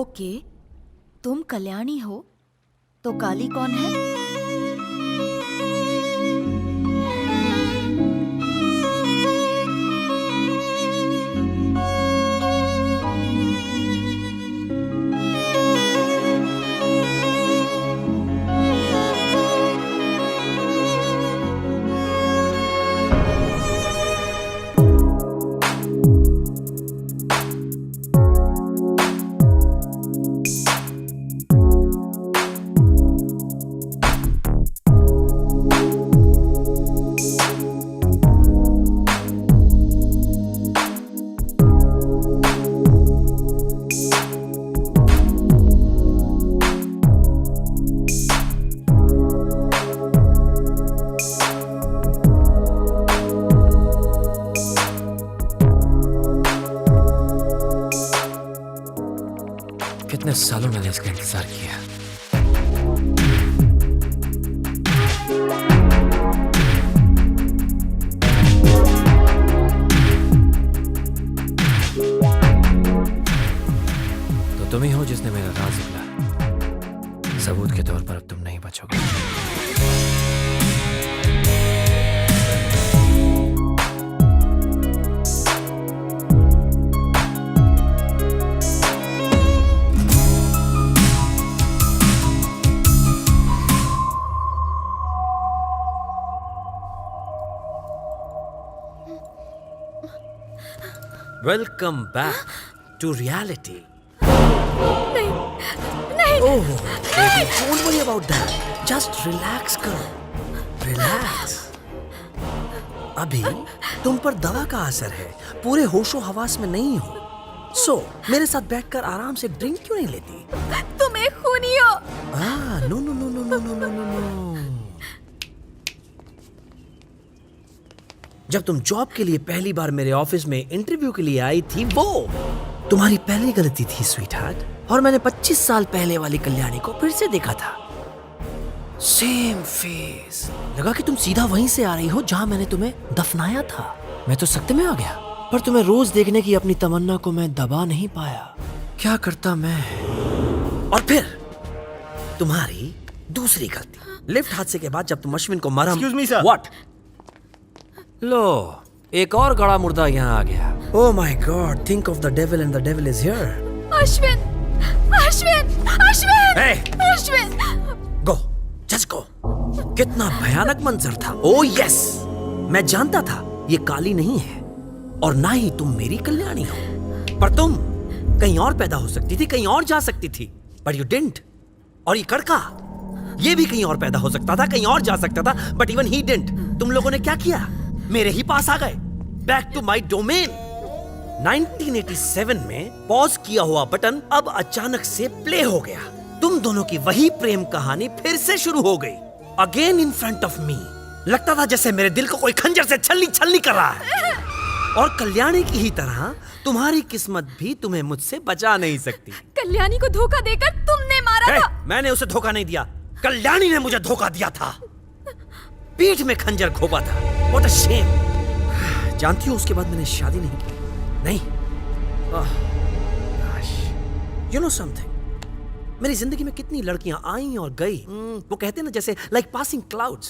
ओके, तुम कल्याणी हो, तो काली कौन है? कितने सालों मैंने इसका इंतजार किया। तो तुम ही हो जिसने मेरा राज उगला। सबूत के तौर पर अब तुम नहीं बचोगे। Welcome back to reality. नहीं, नहीं, Oh, baby, don't worry about that. Just relax, करो. Relax. अभी तुम पर दवा का असर है, पूरे होशो हवास में नहीं हो। मेरे साथ बैठकर आराम से ड्रिंक क्यों नहीं लेती? तुम एक खूनी हो। No no no no no no no no. जब तुम जॉब के लिए पहली बार मेरे ऑफिस में इंटरव्यू के लिए आई थी, वो तुम्हारी पहली गलती थी स्वीट हार्ट। और मैंने 25 साल पहले वाली कल्याणी को फिर से देखा था। Same face. लगा कि तुम सीधा वहीं से आ रही हो जहां मैंने तुम्हें दफनाया था। मैं तो सख्त में आ गया, पर तुम्हें रोज देखने की अपनी तमन्ना को मैं दबा नहीं पाया। क्या करता मैं। और फिर तुम्हारी दूसरी गलती, लिफ्ट हादसे के बाद जब तुम अश्विन को मरहम। Excuse me, sir. What? लो, एक और गड़ा मुर्दा यहाँ आ गया। Oh my God, think of the devil and the devil is here. Ashwin, Ashwin, Ashwin, Hey! Ashwin. Go, just go. कितना भयानक मंजर था। Oh yes, मैं जानता था ये काली नहीं है और ना ही तुम मेरी कल्याणी हो, पर तुम कहीं और पैदा हो सकती थी, कहीं और जा सकती थी, but you didn't. और ये कड़का, ये भी कहीं और पैदा हो सकता था, कहीं और जा सकता था, but even he didn't. तुम लोगों ने क्या किया? मेरे ही पास आ गए। Back to my domain. 1987 में पॉज किया हुआ बटन अब अचानक से प्ले हो गया। तुम दोनों की वही प्रेम कहानी फिर से शुरू हो गई, again in front of me. लगता था जैसे मेरे दिल को कोई खंजर से छलनी छलनी कर रहा है। और कल्याणी की ही तरह तुम्हारी किस्मत भी तुम्हें मुझसे बचा नहीं सकती। कल्याणी को धोखा देकर तुमने मारा था। मैंने उसे धोखा नहीं दिया, कल्याणी ने मुझे धोखा दिया था। पीठ में खंजर घोपा था। What a shame. जानती हो उसके बाद मैंने शादी नहीं की। नहीं। You know something? मेरी जिंदगी में कितनी लड़कियां आई और गई। वो कहते ना जैसे like passing clouds.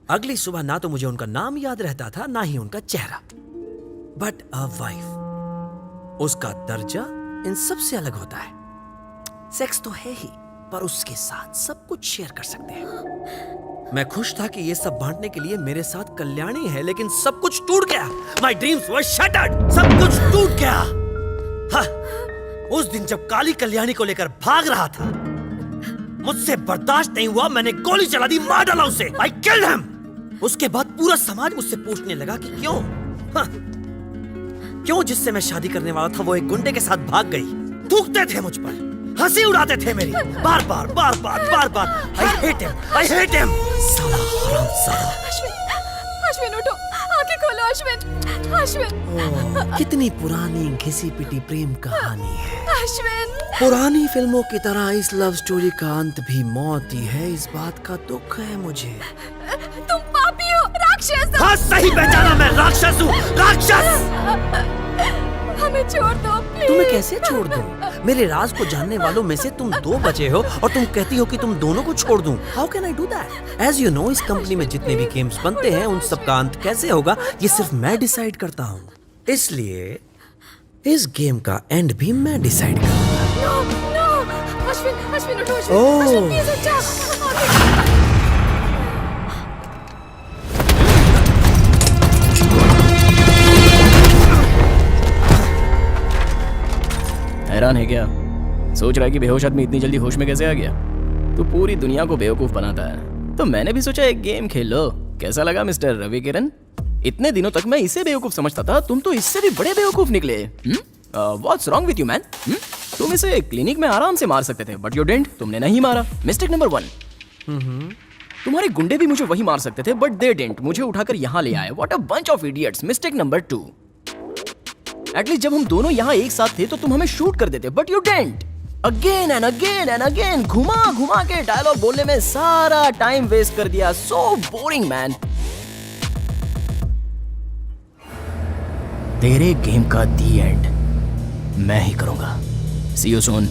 अगली सुबह ना तो मुझे उनका नाम याद रहता था, ना ही उनका चेहरा। But a wife, उसका दर्जा इन सबसे अलग होता है। सेक्स तो है ही, पर उसके साथ सब कुछ शेयर कर सकते हैं। मैं खुश था कि ये सब बांटने के लिए मेरे साथ कल्याणी है, लेकिन सब कुछ टूट गया। My dreams were shattered. सब कुछ टूट गया। हाँ, उस दिन जब काली कल्याणी को लेकर भाग रहा था, मुझसे बर्दाश्त नहीं हुआ, मैंने गोली चला दी, मार डाला उसे। I killed him. उसके बाद पूरा समाज मुझसे पूछने लगा कि क्यों, हाँ, क्यों जिससे मैं शादी करने वाला था वो एक गुंडे के साथ भाग गई। थूकते थे मुझ पर, हंसी उड़ाते थे मेरी, बार बार बार बार बार बार। I hate him, I hate him. साला हरामजादा। अश्विन, अश्विन उठो, आंखें खोलो अश्विन, अश्विन। कितनी पुरानी घिसी पिटी प्रेम कहानी है। अश्विन। पुरानी फिल्मों की तरह इस लव स्टोरी का अंत भी मौत ही है, इस बात का दुख है मुझे। तुम पापी हो, राक्षस हो। हाँ, सही पहचाना, मैं राक्षस हूँ, राक्षस। हमें छोड़ दो प्लीज। तुम्हें कैसे छोड़ दूं? मेरे राज को जानने वालों में से तुम 2 बचे हो और तुम कहती हो कि तुम दोनों को छोड़ दूं। How can I do that? As you know, इस कंपनी में जितने भी गेम्स बनते हैं उन सब का अंत कैसे होगा ये सिर्फ मैं डिसाइड करता हूँ। इसलिए इस गेम का एंड भी मैं डिसाइड करूँगा। नो, नो, अश्विन, अश्विन उठो, अश्विन, ओह। अश्विन प्लीज उठ जाओ। हैरान है क्या? सोच रहा है कि बेहोश आदमी इतनी जल्दी होश में कैसे आ गया? तो पूरी दुनिया को बेवकूफ बनाता है। तो मैंने भी सोचा एक गेम खेल लो। कैसा लगा मिस्टर रवि किरण? इतने दिनों तक मैं इसे बेवकूफ समझता था, तुम तो इससे भी बड़े बेवकूफ निकले। What's wrong with you man? तुम इसे क्लिनिक में आराम से मार सकते थे, बट यू डिडंट, तुमने नहीं मारा। Mistake number 1। तुम्हारे गुंडे भी मुझे वही मार सकते थे, बट दे डिडंट, मुझे उठाकर यहाँ ले आए। What a bunch of idiots. Mistake number 2। At least जब हम दोनों यहाँ एक साथ थे तो तुम हमें शूट कर देते, but you didn't. Again and again and again घुमा घुमा के डायलॉग बोलने में सारा टाइम वेस्ट कर दिया। So boring man. तेरे गेम का दी एंड मैं ही करूंगा। See you soon.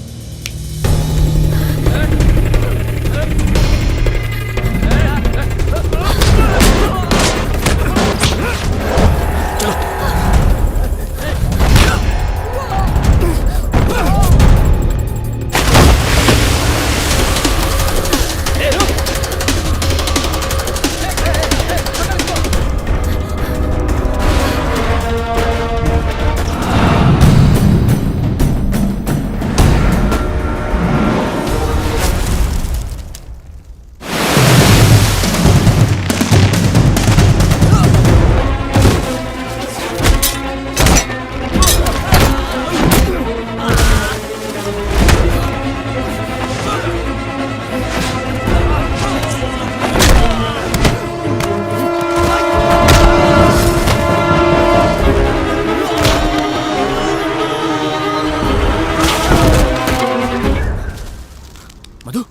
Madhu,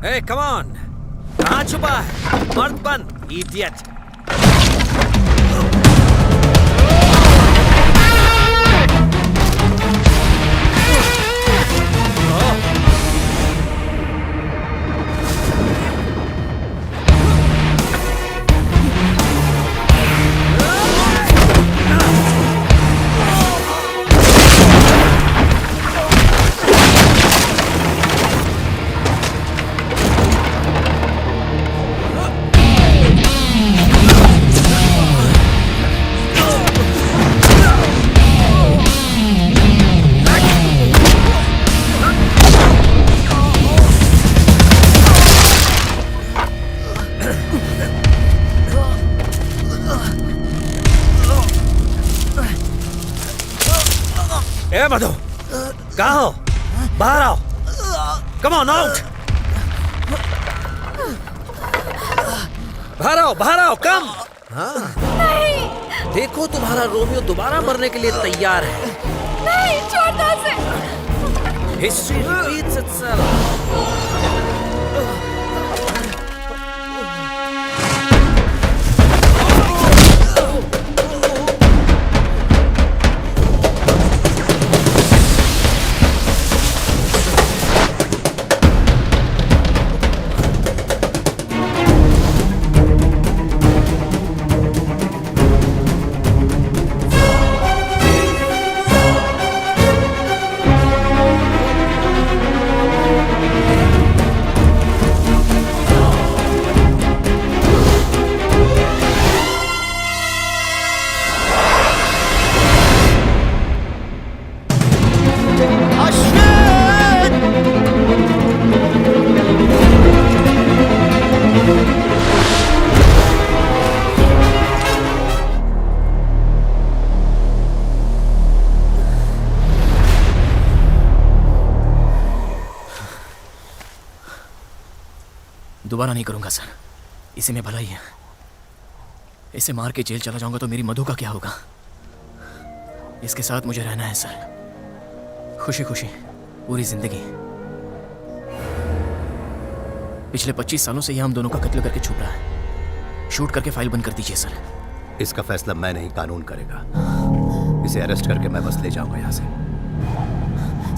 Hey, come on! कहाँ छुपा है? मर्द बन, idiot! ए मधु, कहाँ हो? बाहर आओ! Come on out! बाहर आओ, कम! हाँ? देखो तुम्हारा रोमियो दोबारा मरने के लिए तैयार है। नहीं, छोड़ दो उसे। History repeats itself. दोबारा नहीं करूंगा सर, इसे में भलाई है। इसे मार के जेल चला जाऊंगा तो मेरी मधु का क्या होगा? इसके साथ मुझे रहना है सर, खुशी खुशी पूरी जिंदगी। पिछले 25 सालों से यह हम दोनों का कत्ल करके छुप रहा है। शूट करके फाइल बंद कर दीजिए सर। इसका फैसला मैं नहीं, कानून करेगा। इसे अरेस्ट करके मैं बस ले जाऊंगा यहाँ से।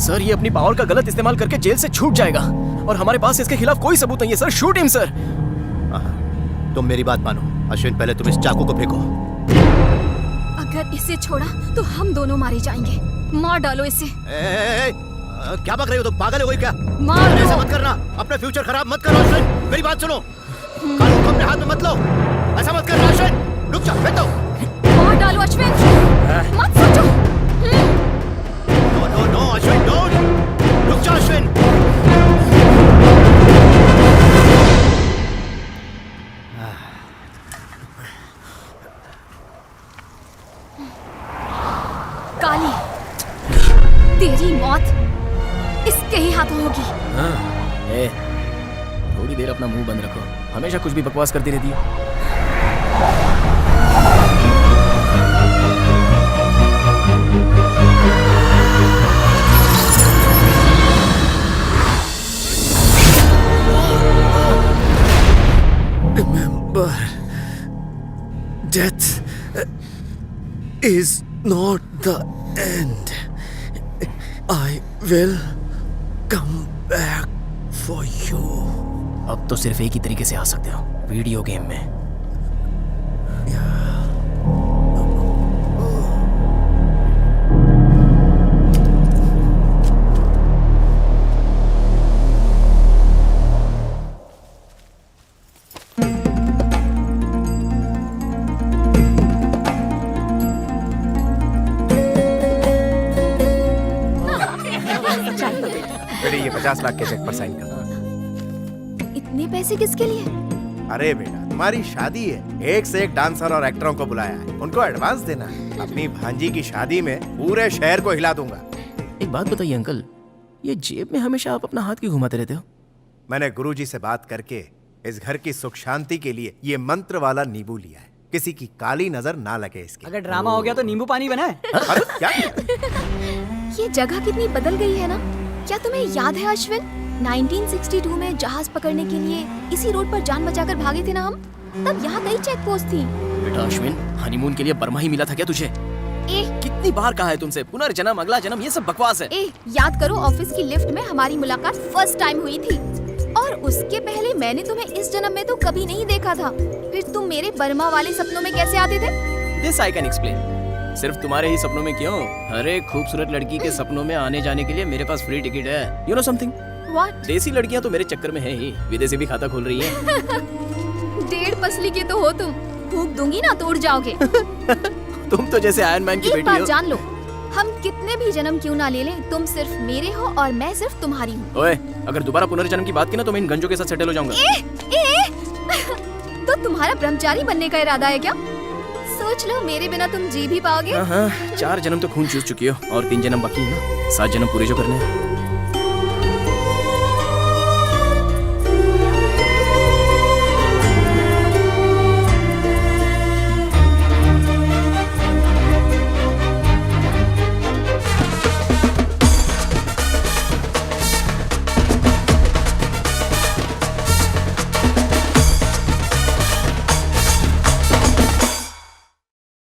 सर, ये अपनी पावर का गलत इस्तेमाल करके जेल से छूट जाएगा और हमारे पास इसके खिलाफ कोई सबूत नहीं है सर। Shoot him sir. तुम मेरी बात मानो। अश्विन, पहले तुम इस चाकू को फेंको। अगर इसे छोड़ा तो हम दोनों मारे जाएंगे। मार डालो इसे। क्या बक रही हो तुम? पागल हो गई क्या? मार ऐसा मत करना, अपना फ्यूचर खराब मत करो अश्विन। मेरी बात सुनो, कानून को अपने हाथ में मत लो। ऐसा मत करना अश्विन, रुक जा, फेंक दो। मार डालो अश्विन, मत सोचो। No no no Ashwin, don't. रुक जा अश्विन। काली, तेरी मौत इसके ही हाथों होगी। ए, थोड़ी देर अपना मुंह बंद रखो। हमेशा कुछ भी बकवास करती रहती है। Remember, death is not the end. I will come back for you. अब तो सिर्फ एक ही तरीके से आ सकते हो, वीडियो गेम में। ये 50 लाख के चेक पर साइन कर। इतने पैसे किसके लिए? अरे बेटा, तुम्हारी शादी है, एक से एक डांसर और एक्टरों को बुलाया है, उनको एडवांस देना है। अपनी भांजी की शादी में पूरे शहर को हिला दूंगा। एक बात बताइए अंकल, ये जेब में हमेशा आप अपना हाथ क्यों घुमाते रहते हो? मैंने गुरुजी से बात करके इस घर की सुख शांति के लिए ये मंत्र वाला नींबू लिया है। किसी की काली नजर ना लगे इसकी। अगर ड्रामा हो गया तो नींबू पानी बना है। अरे क्या? ये जगह कितनी बदल गई है ना। क्या तुम्हें याद है अश्विन, 1962 में जहाज पकड़ने के लिए इसी रोड पर जान बचाकर भागे थे ना हम? तब यहाँ कई चेक पोस्ट थी। बेटा अश्विन, हनीमून के लिए बर्मा ही मिला था क्या तुझे? कितनी बार कहा है तुमसे, पुनर्जन्म, अगला जन्म, ये सब बकवास है। याद करो, ऑफिस की लिफ्ट में हमारी मुलाकात फर्स्ट टाइम हुई थी और उसके पहले मैंने तुम्हें इस जन्म में तो कभी नहीं देखा था। फिर तुम मेरे बर्मा वाले सपनों में कैसे आते थे? This I can explain. सिर्फ तुम्हारे ही सपनों में क्यों, हर एक खूबसूरत लड़की के सपनों में आने जाने के लिए मेरे पास फ्री टिकट है। You know something? व्हाट? देसी लड़कियां तो मेरे चक्कर में है ही, विदेशी भी खाता खोल रही हैं। 1.5 पसली के तो हो तुम, फूंक दूंगी ना तो उड़ जाओगे। तुम तो जैसे आयरन मैन की एक बेटी बात हो। जान लो, हम कितने भी जन्म क्यों ना ले लें, तुम सिर्फ मेरे हो और मैं सिर्फ तुम्हारी हूँ। ओए, अगर दोबारा पुनर्जन्म की बात की ना तो मैं इन गंजों के साथ सेटल हो जाऊंगा। तो तुम्हारा ब्रह्मचारी बनने का इरादा है क्या? सोच लो, मेरे बिना तुम जी भी पाओगे। हाँ, 4 जन्म तो खून चूस चुकी हो और 3 जन्म बाकी है ना, 7 जन्म पूरे जो करने हैं।